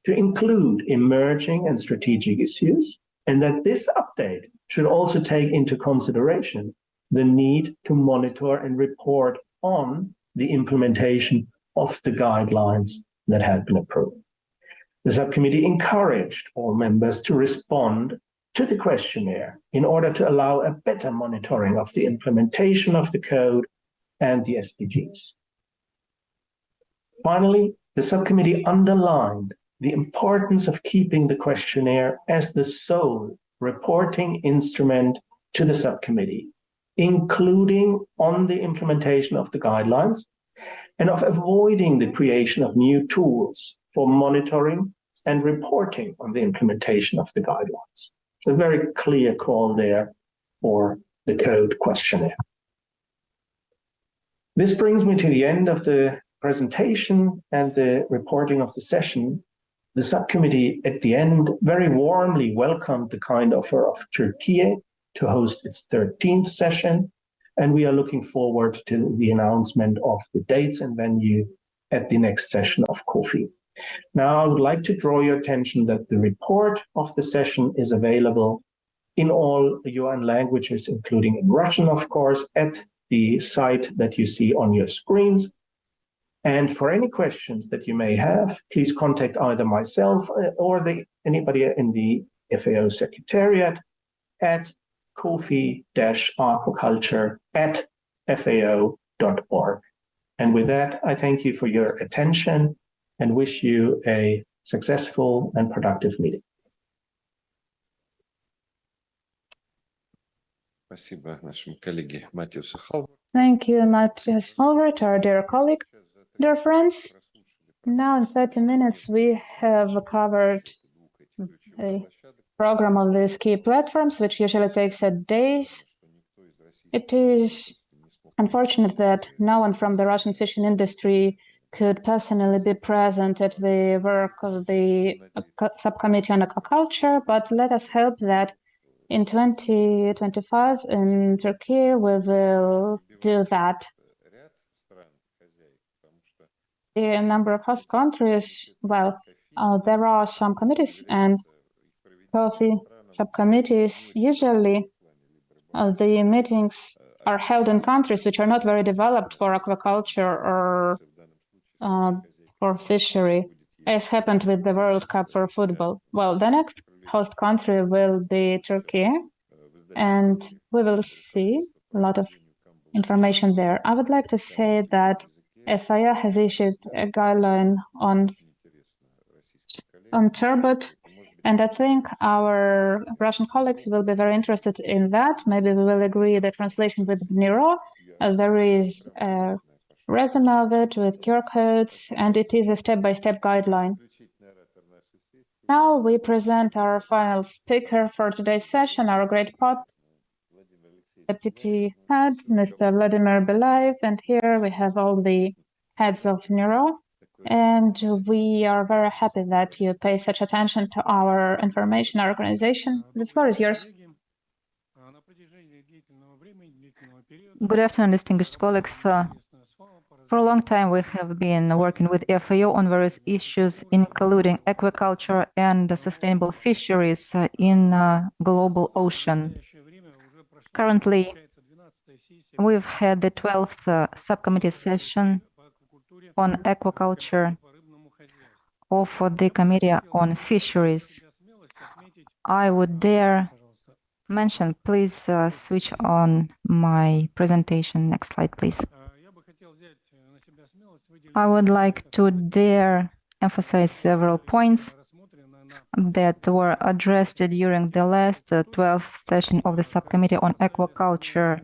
to include emerging and strategic issues, and that this update should also take into consideration the need to monitor and report on the implementation of the guidelines that had been approved. The subcommittee encouraged all members to respond to the questionnaire in order to allow a better monitoring of the implementation of the code and the SDGs. Finally, the subcommittee underlined the importance of keeping the questionnaire as the sole reporting instrument to the subcommittee, including on the implementation of the guidelines, and of avoiding the creation of new tools for monitoring and reporting on the implementation of the guidelines. A very clear call there for the code questionnaire. This brings me to the end of the presentation and the reporting of the session. The subcommittee at the end very warmly welcomed the kind offer of Turkey to host its 13th session, and we are looking forward to the announcement of the dates and venue at the next session of COFI. Now, I would like to draw your attention that the report of the session is available in all UN languages, including in Russian, of course, at the site that you see on your screens. And for any questions that you may have, please contact either myself or anybody in the FAO Secretariat at cofi-aquaculture@fao.org. And with that, I thank you for your attention and wish you a successful and productive meeting. Спасибо нашему коллеге Матиусу Халварду. Thank you, Matthias Halvard, our dear colleague. Dear friends, now in 30 minutes we have covered a program of these key platforms, which usually takes days. It is unfortunate that no one from the Russian fishing industry could personally be present at the work of the subcommittee on aquaculture, but let us hope that in 2025 in Turkey we will do that. A number of host countries, well, there are some committees and COFI subcommittees. Usually the meetings are held in countries which are not very developed for aquaculture or for fishery. as happened with the World Cup for football. Well, the next host country will be Turkey, and we will see a lot of information there. I would like to say that FIA has issued a guideline on turbot, and I think our Russian colleagues will be very interested in that. Maybe we will agree the translation with Nero. There is a resume of it with QR codes, and it is a step-by-step guideline. Now we present our final speaker for today's session, our great deputy head, Mr. Vladimir Belayev, and here we have all the heads of Nero. And we are very happy that you pay such attention to our information, our organization. The floor is yours. Good afternoon, distinguished colleagues. For a long time, we have been working with FAO on various issues, including aquaculture and sustainable fisheries in global ocean. Currently, we've had the 12th subcommittee session on aquaculture of the Committee on Fisheries. I would dare mention, please switch on my presentation. Next slide, please. I would like to dare emphasize several points that were addressed during the last 12th session of the subcommittee on aquaculture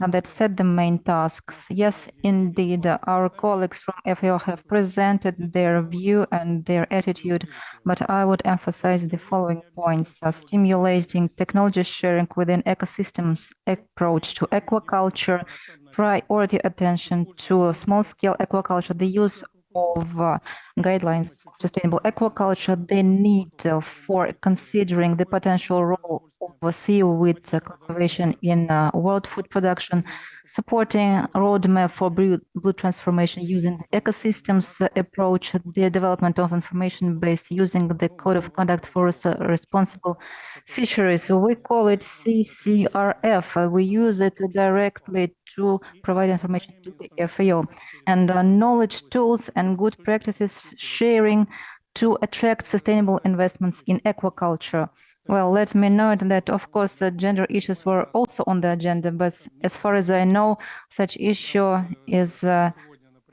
that set the main tasks. Yes, indeed, our colleagues from FAO have presented their view and their attitude, but I would emphasize the following points: stimulating technology sharing within ecosystems, approach to aquaculture, priority attention to small-scale aquaculture, the use of guidelines for sustainable aquaculture, the need for considering the potential role of seaweed cultivation in world food production, supporting a roadmap for blue transformation using the ecosystems approach, the development of information based using the Code of Conduct for Responsible Fisheries. We call it CCRF. We use it directly to provide information to the FAO, and knowledge tools and good practices sharing to attract sustainable investments in aquaculture. Well, let me note that, of course, gender issues were also on the agenda, but as far as I know, such issue is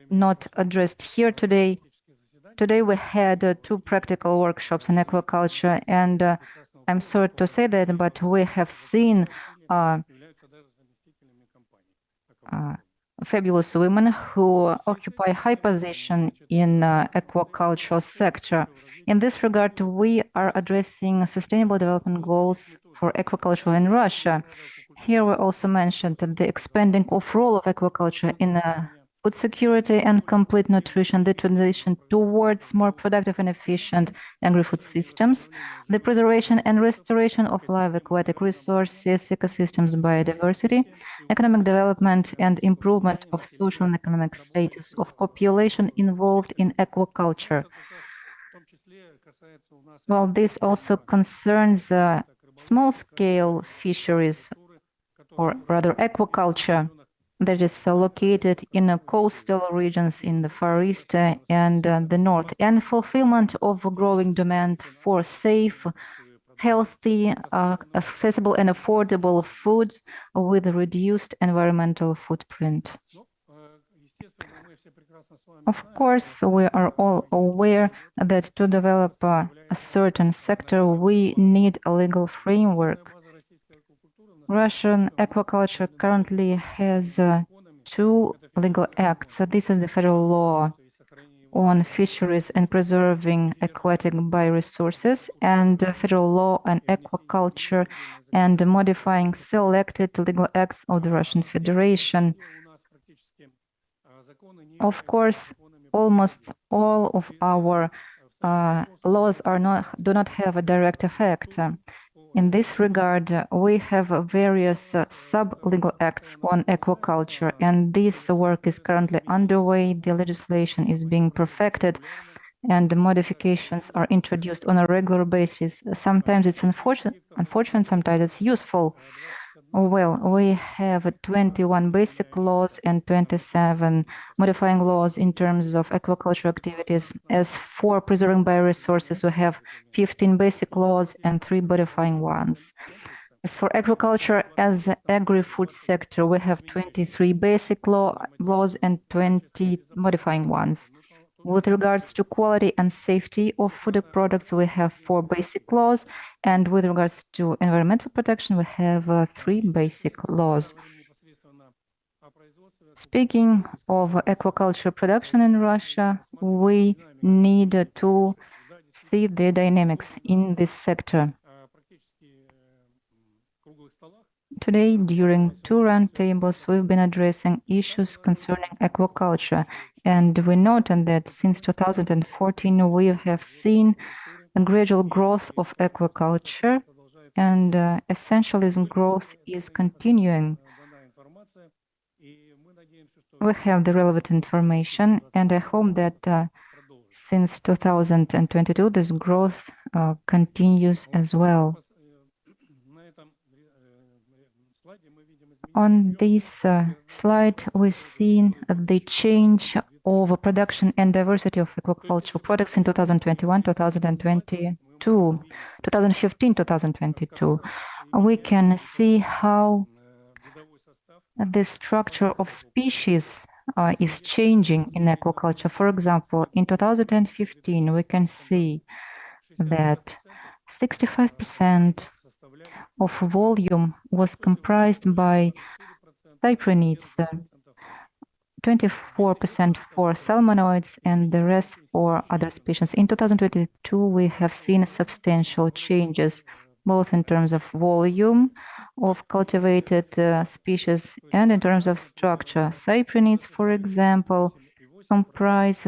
not addressed here today. Today we had 2 practical workshops on aquaculture, and I'm sorry to say that, but we have seen fabulous women who occupy high position in aquaculture sector. In this regard, we are addressing sustainable development goals for aquaculture in Russia. Here we also mentioned the expanding of role of aquaculture in food security and complete nutrition, the transition towards more productive and efficient agri-food systems, the preservation and restoration of live aquatic resources, ecosystems, biodiversity, economic development and improvement of social and economic status of population involved in aquaculture. Well, this also concerns small-scale fisheries, or rather aquaculture, that is located in coastal regions in the Far East and the North, and fulfillment of growing demand for safe, healthy, accessible and affordable foods with reduced environmental footprint. Of course, we are all aware that to develop a certain sector, we need a legal framework. Russian aquaculture currently has 2 legal acts. This is the federal law on fisheries and preserving aquatic bioresources, and the federal law on aquaculture and modifying selected legal acts of the Russian Federation. Of course, almost all of our laws do not have a direct effect. In this regard, we have various sub-legal acts on aquaculture, and this work is currently underway. The legislation is being perfected, and modifications are introduced on a regular basis. Sometimes it's unfortunate, sometimes it's useful. Well, we have 21 basic laws and 27 modifying laws in terms of aquaculture activities. As for preserving bioresources, we have 15 basic laws and 3 modifying ones. As for agriculture as agri-food sector, we have 23 basic laws and 20 modifying ones. With regards to quality and safety of food products, we have 4 basic laws, and with regards to environmental protection, we have 3 basic laws. Speaking of aquaculture production in Russia, we need to see the dynamics in this sector. Today, during 2 roundtables, we've been addressing issues concerning aquaculture, and we noted that since 2014 we have seen a gradual growth of aquaculture, and essentially this growth is continuing. We have the relevant information, and I hope that since 2022 this growth continues as well. On this slide, we've seen the change of production and diversity of aquaculture products in 2021, 2022, 2015, 2022. We can see how the structure of species is changing in aquaculture. For example, in 2015, we can see that 65% of volume was comprised by cyprinids, 24% for salmonoids, and the rest for other species. In 2022, we have seen substantial changes, both in terms of volume of cultivated species and in terms of structure. Cyprinids, for example, comprise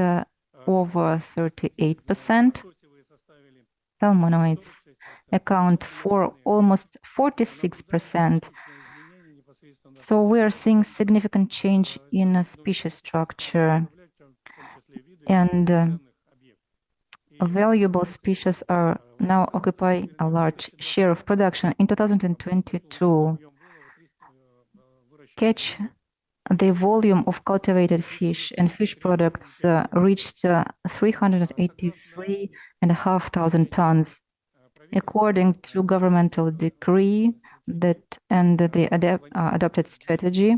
over 38%. Salmonoids account for almost 46%. So we are seeing significant change in species structure, and valuable species are now occupy a large share of production. In 2022, the volume of cultivated fish and fish products reached 383,500 tons. According to governmental decree and the adopted strategy,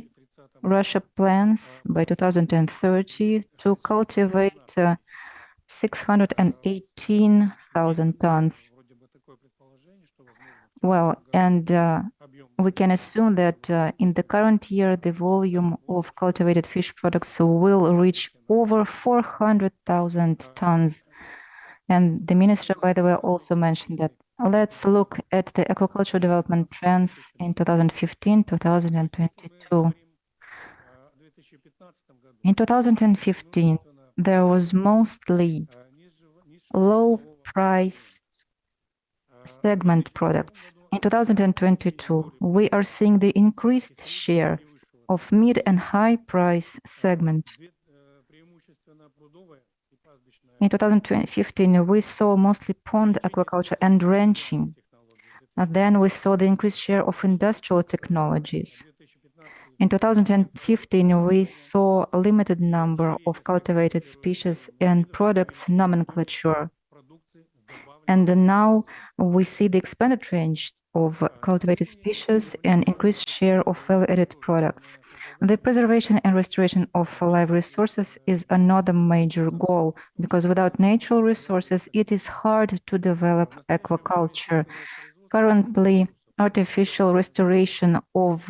Russia plans by 2030 to cultivate 618,000 tons. Well, and we can assume that in the current year, the volume of cultivated fish products will reach over 400,000 tons. And the minister, by the way, also mentioned that. Let's look at the aquaculture development trends in 2015-2022. In 2015, there was mostly low-price segment products. In 2022, we are seeing the increased share of mid and high-price segment. In 2015, we saw mostly pond aquaculture and ranching. Then we saw the increased share of industrial technologies. In 2015, we saw a limited number of cultivated species and products nomenclature. And now we see the expanded range of cultivated species and increased share of value-added products. The preservation and restoration of live resources is another major goal, because without natural resources, it is hard to develop aquaculture. Currently, artificial restoration of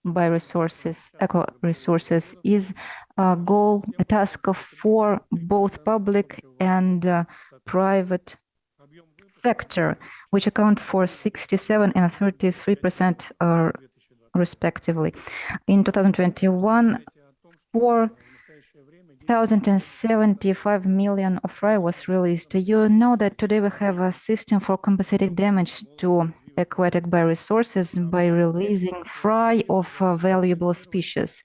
bioresources, aqua-resources, is a goal, a task for both public and private sector, which account for 67% and 33% respectively. In 2021, 4,075 million of fry was released. You know that today we have a system for compensating damage to aquatic bioresources by releasing fry of valuable species.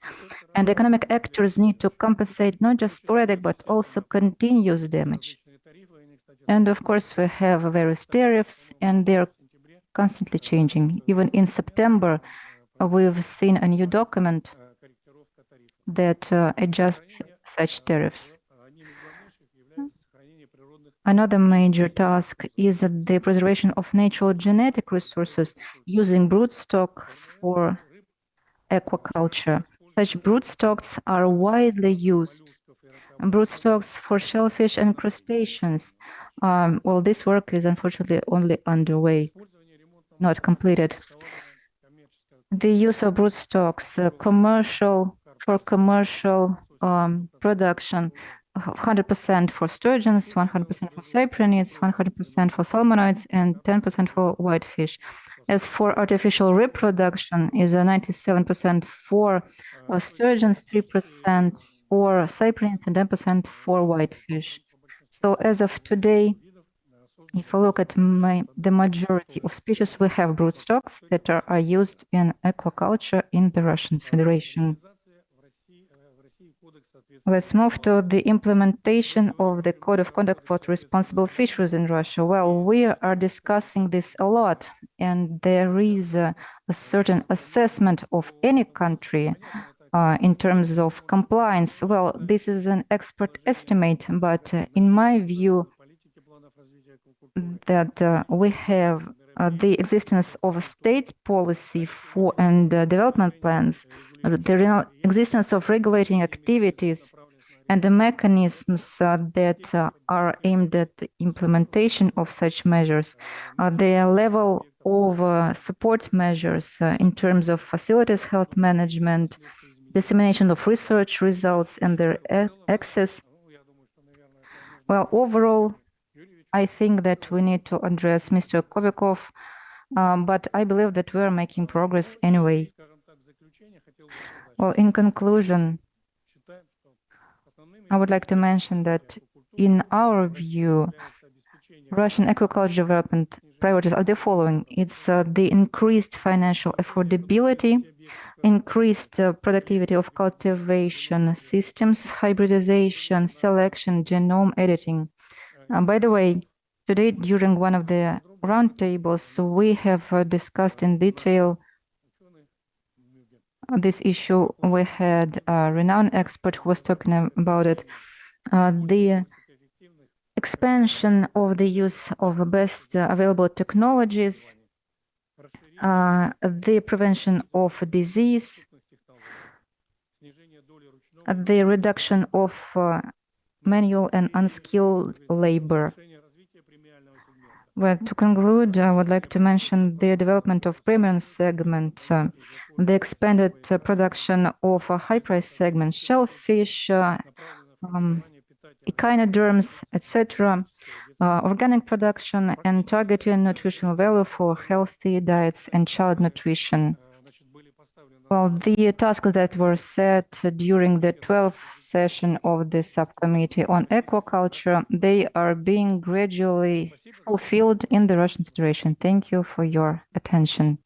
And economic actors need to compensate not just sporadic but also continuous damage. And of course, we have various tariffs, and they're constantly changing. Even in September, we've seen a new document that adjusts such tariffs. Another major task is the preservation of natural genetic resources using broodstocks for aquaculture. Such broodstocks are widely used. Broodstocks for shellfish and crustaceans. Well, this work is unfortunately only underway, not completed. The use of broodstocks for commercial production, 100% for sturgeons, 100% for cyprinids, 100% for salmonids, and 10% for whitefish. As for artificial reproduction, is 97% for sturgeons, 3% for cyprinids, and 10% for whitefish. So as of today, if you look at the majority of species, we have broodstocks that are used in aquaculture in the Russian Federation. Let's move to the implementation of the Code of Conduct for Responsible Fisheries in Russia. Well, we are discussing this a lot, and there is a certain assessment of any country in terms of compliance. Well, this is an expert estimate, but in my view, that we have the existence of a state policy for and development plans, the existence of regulating activities, and the mechanisms that are aimed at the implementation of such measures, the level of support measures in terms of facilities health management, dissemination of research results, and their access. Well, overall, I think that we need to address Mr. Kovikov, but I believe that we are making progress anyway. Well, in conclusion, I would like to mention that in our view, Russian aquaculture development priorities are the following. It's the increased financial affordability, increased productivity of cultivation systems, hybridization, selection, genome editing. By the way, today during one of the roundtables, we have discussed in detail this issue. We had a renowned expert who was talking about it. The expansion of the use of best available technologies, the prevention of disease, the reduction of manual and unskilled labor. Well, to conclude, I would like to mention the development of premium segment, the expanded production of a high-price segment, shellfish, echinoderms, etc., organic production, and targeting nutritional value for healthy diets and child nutrition. Well, the tasks that were set during the 12th session of the subcommittee on aquaculture, they are being gradually fulfilled in the Russian Federation. Thank you for your attention.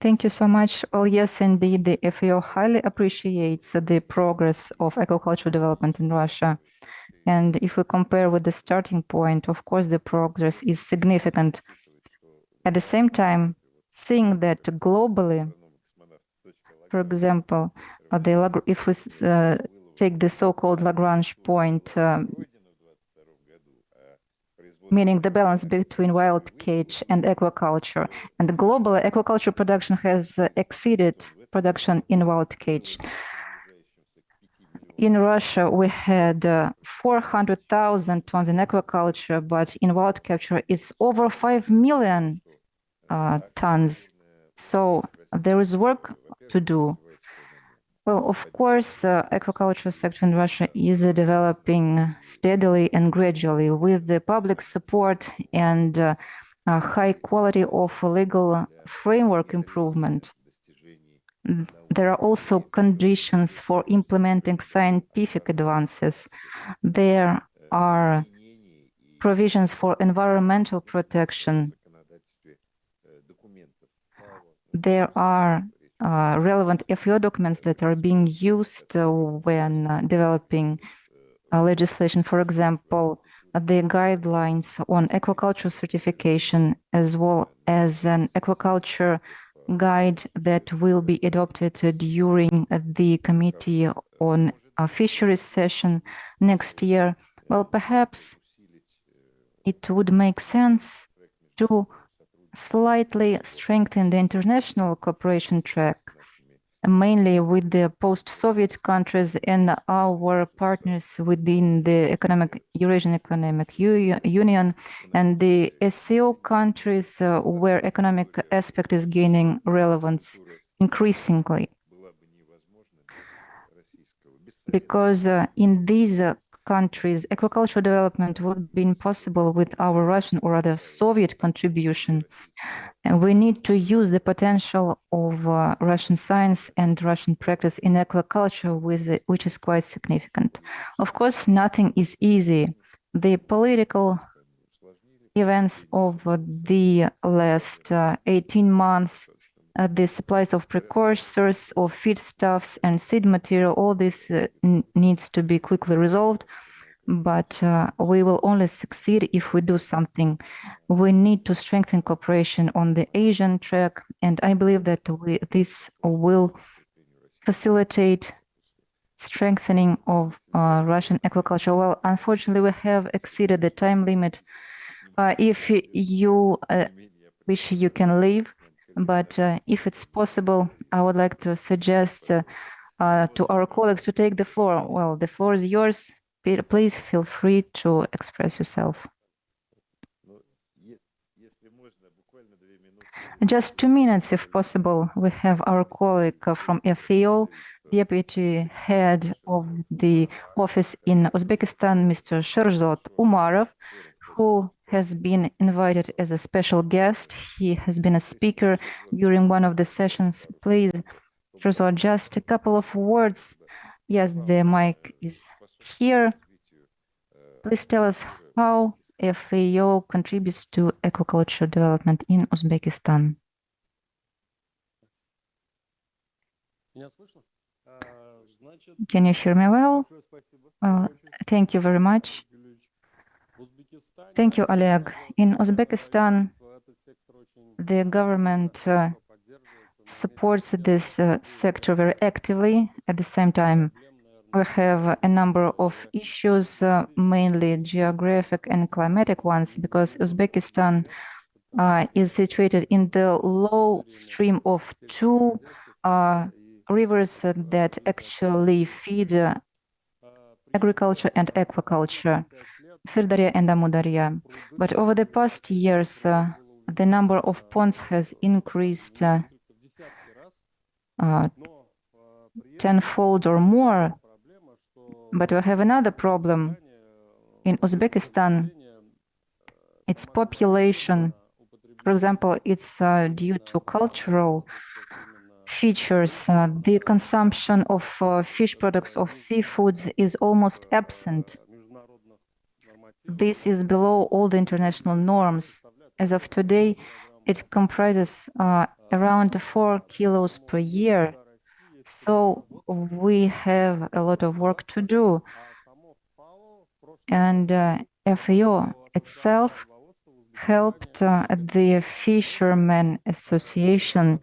Thank you so much. Oh, yes, indeed, the FAO highly appreciates the progress of aquaculture development in Russia. And if we compare with the starting point, of course, the progress is significant. At the same time, seeing that globally, for example, if we take the so-called Lagrange point, meaning the balance between wild catch and aquaculture, and globally, aquaculture production has exceeded production in wild catch. In Russia, we had 400,000 tons in aquaculture, but in wild capture, it's over 5 million tons. So there is work to do. Well, of course, aquaculture sector in Russia is developing steadily and gradually with the public support and high quality of legal framework improvement. There are also conditions for implementing scientific advances. There are provisions for environmental protection. There are relevant FAO documents that are being used when developing legislation. For example, the guidelines on aquaculture certification, as well as an aquaculture guide that will be adopted during the Committee on Fisheries session next year. Well, perhaps it would make sense to slightly strengthen the international cooperation track, mainly with the post-Soviet countries and our partners within the Eurasian Economic Union and the SCO countries where economic aspect is gaining relevance increasingly. Because in these countries, aquaculture development would be impossible with our Russian or other Soviet contribution. And we need to use the potential of Russian science and Russian practice in aquaculture, which is quite significant. Of course, nothing is easy. The political events of the last 18 months, the supplies of precursors, of feedstuffs and seed material, all this needs to be quickly resolved. But we will only succeed if we do something. We need to strengthen cooperation on the Asian track, and I believe that this will facilitate strengthening of Russian aquaculture. Well, unfortunately, we have exceeded the time limit. If you wish, you can leave, but if it's possible, I would like to suggest to our colleagues to take the floor. Well, the floor is yours. Please feel free to express yourself. Just 2 minutes, if possible. We have our colleague from FAO, Deputy Head of the Office in Uzbekistan, Mr. Sherzod Umarov, who has been invited as a special guest. He has been a speaker during one of the sessions. Please, Sherzod, just a couple of words. Yes, the mic is here. Please tell us how FAO contributes to aquaculture development in Uzbekistan. Can you hear me well? Well, thank you very much. Thank you, Oleg. In Uzbekistan, the government supports this sector very actively. At the same time, we have a number of issues, mainly geographic and climatic ones, because Uzbekistan is situated in the low stream of two rivers that actually feed agriculture and aquaculture, Sirdarya and Amudarya. But over the past years, the number of ponds has increased tenfold or more. But we have another problem. In Uzbekistan, its population, for example, it's due to cultural features. The consumption of fish products, of seafoods, is almost absent. This is below all the international norms. As of today, it comprises around 4 kilos per year. So we have a lot of work to do. And FAO itself helped the Fishermen Association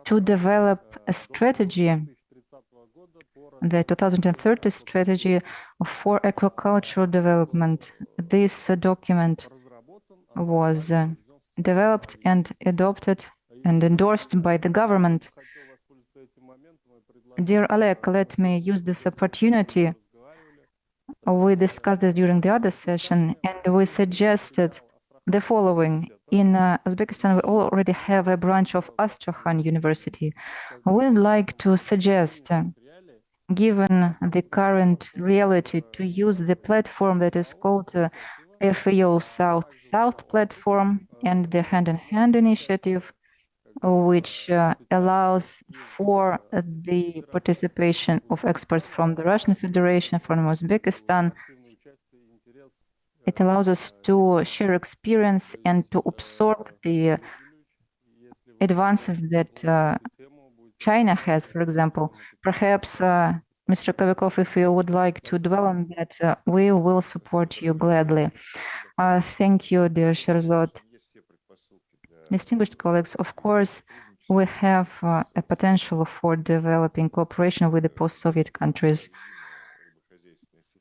to develop a strategy, the 2030 strategy for aquaculture development. This document was developed and adopted and endorsed by the government. Dear Oleg, let me use this opportunity. We discussed this during the other session, and we suggested the following. In Uzbekistan, we already have a branch of Astrakhan University. We would like to suggest, given the current reality, to use the platform that is called FAO South-South platform and the Hand-in-Hand initiative, which allows for the participation of experts from the Russian Federation, from Uzbekistan. It allows us to share experience and to absorb the advances that China has, for example. Perhaps Mr. Kovikov, if you would like to dwell on that, we will support you gladly. Thank you, dear Sherzod. Distinguished colleagues, of course, we have a potential for developing cooperation with the post-Soviet countries,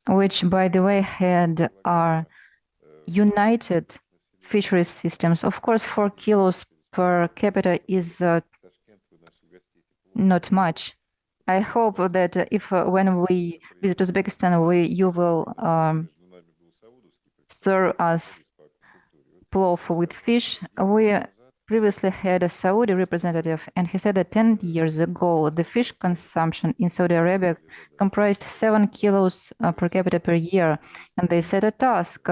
which, by the way, had our united fisheries systems. Of course, 4 kilos per capita is not much. I hope that if when we visit Uzbekistan, you will serve us plov with fish. We previously had a Saudi representative, and he said that 10 years ago, the fish consumption in Saudi Arabia comprised 7 kilos per capita per year, and they set a task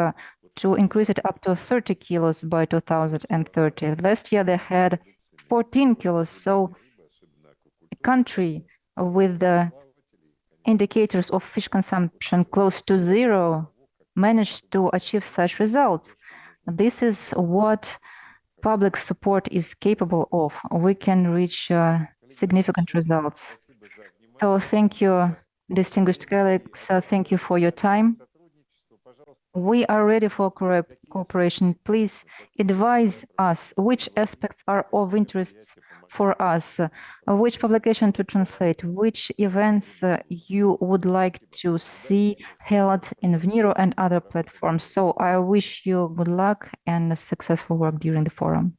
to increase it up to 30 kilos by 2030. Last year, they had 14 kilos, so a country with the indicators of fish consumption close to zero managed to achieve such results. This is what public support is capable of. We can reach significant results. So thank you, distinguished colleagues. Thank you for your time. We are ready for cooperation. Please advise us which aspects are of interest for us, which publication to translate, which events you would like to see held in Vniro and other platforms. So I wish you good luck and successful work during the forum.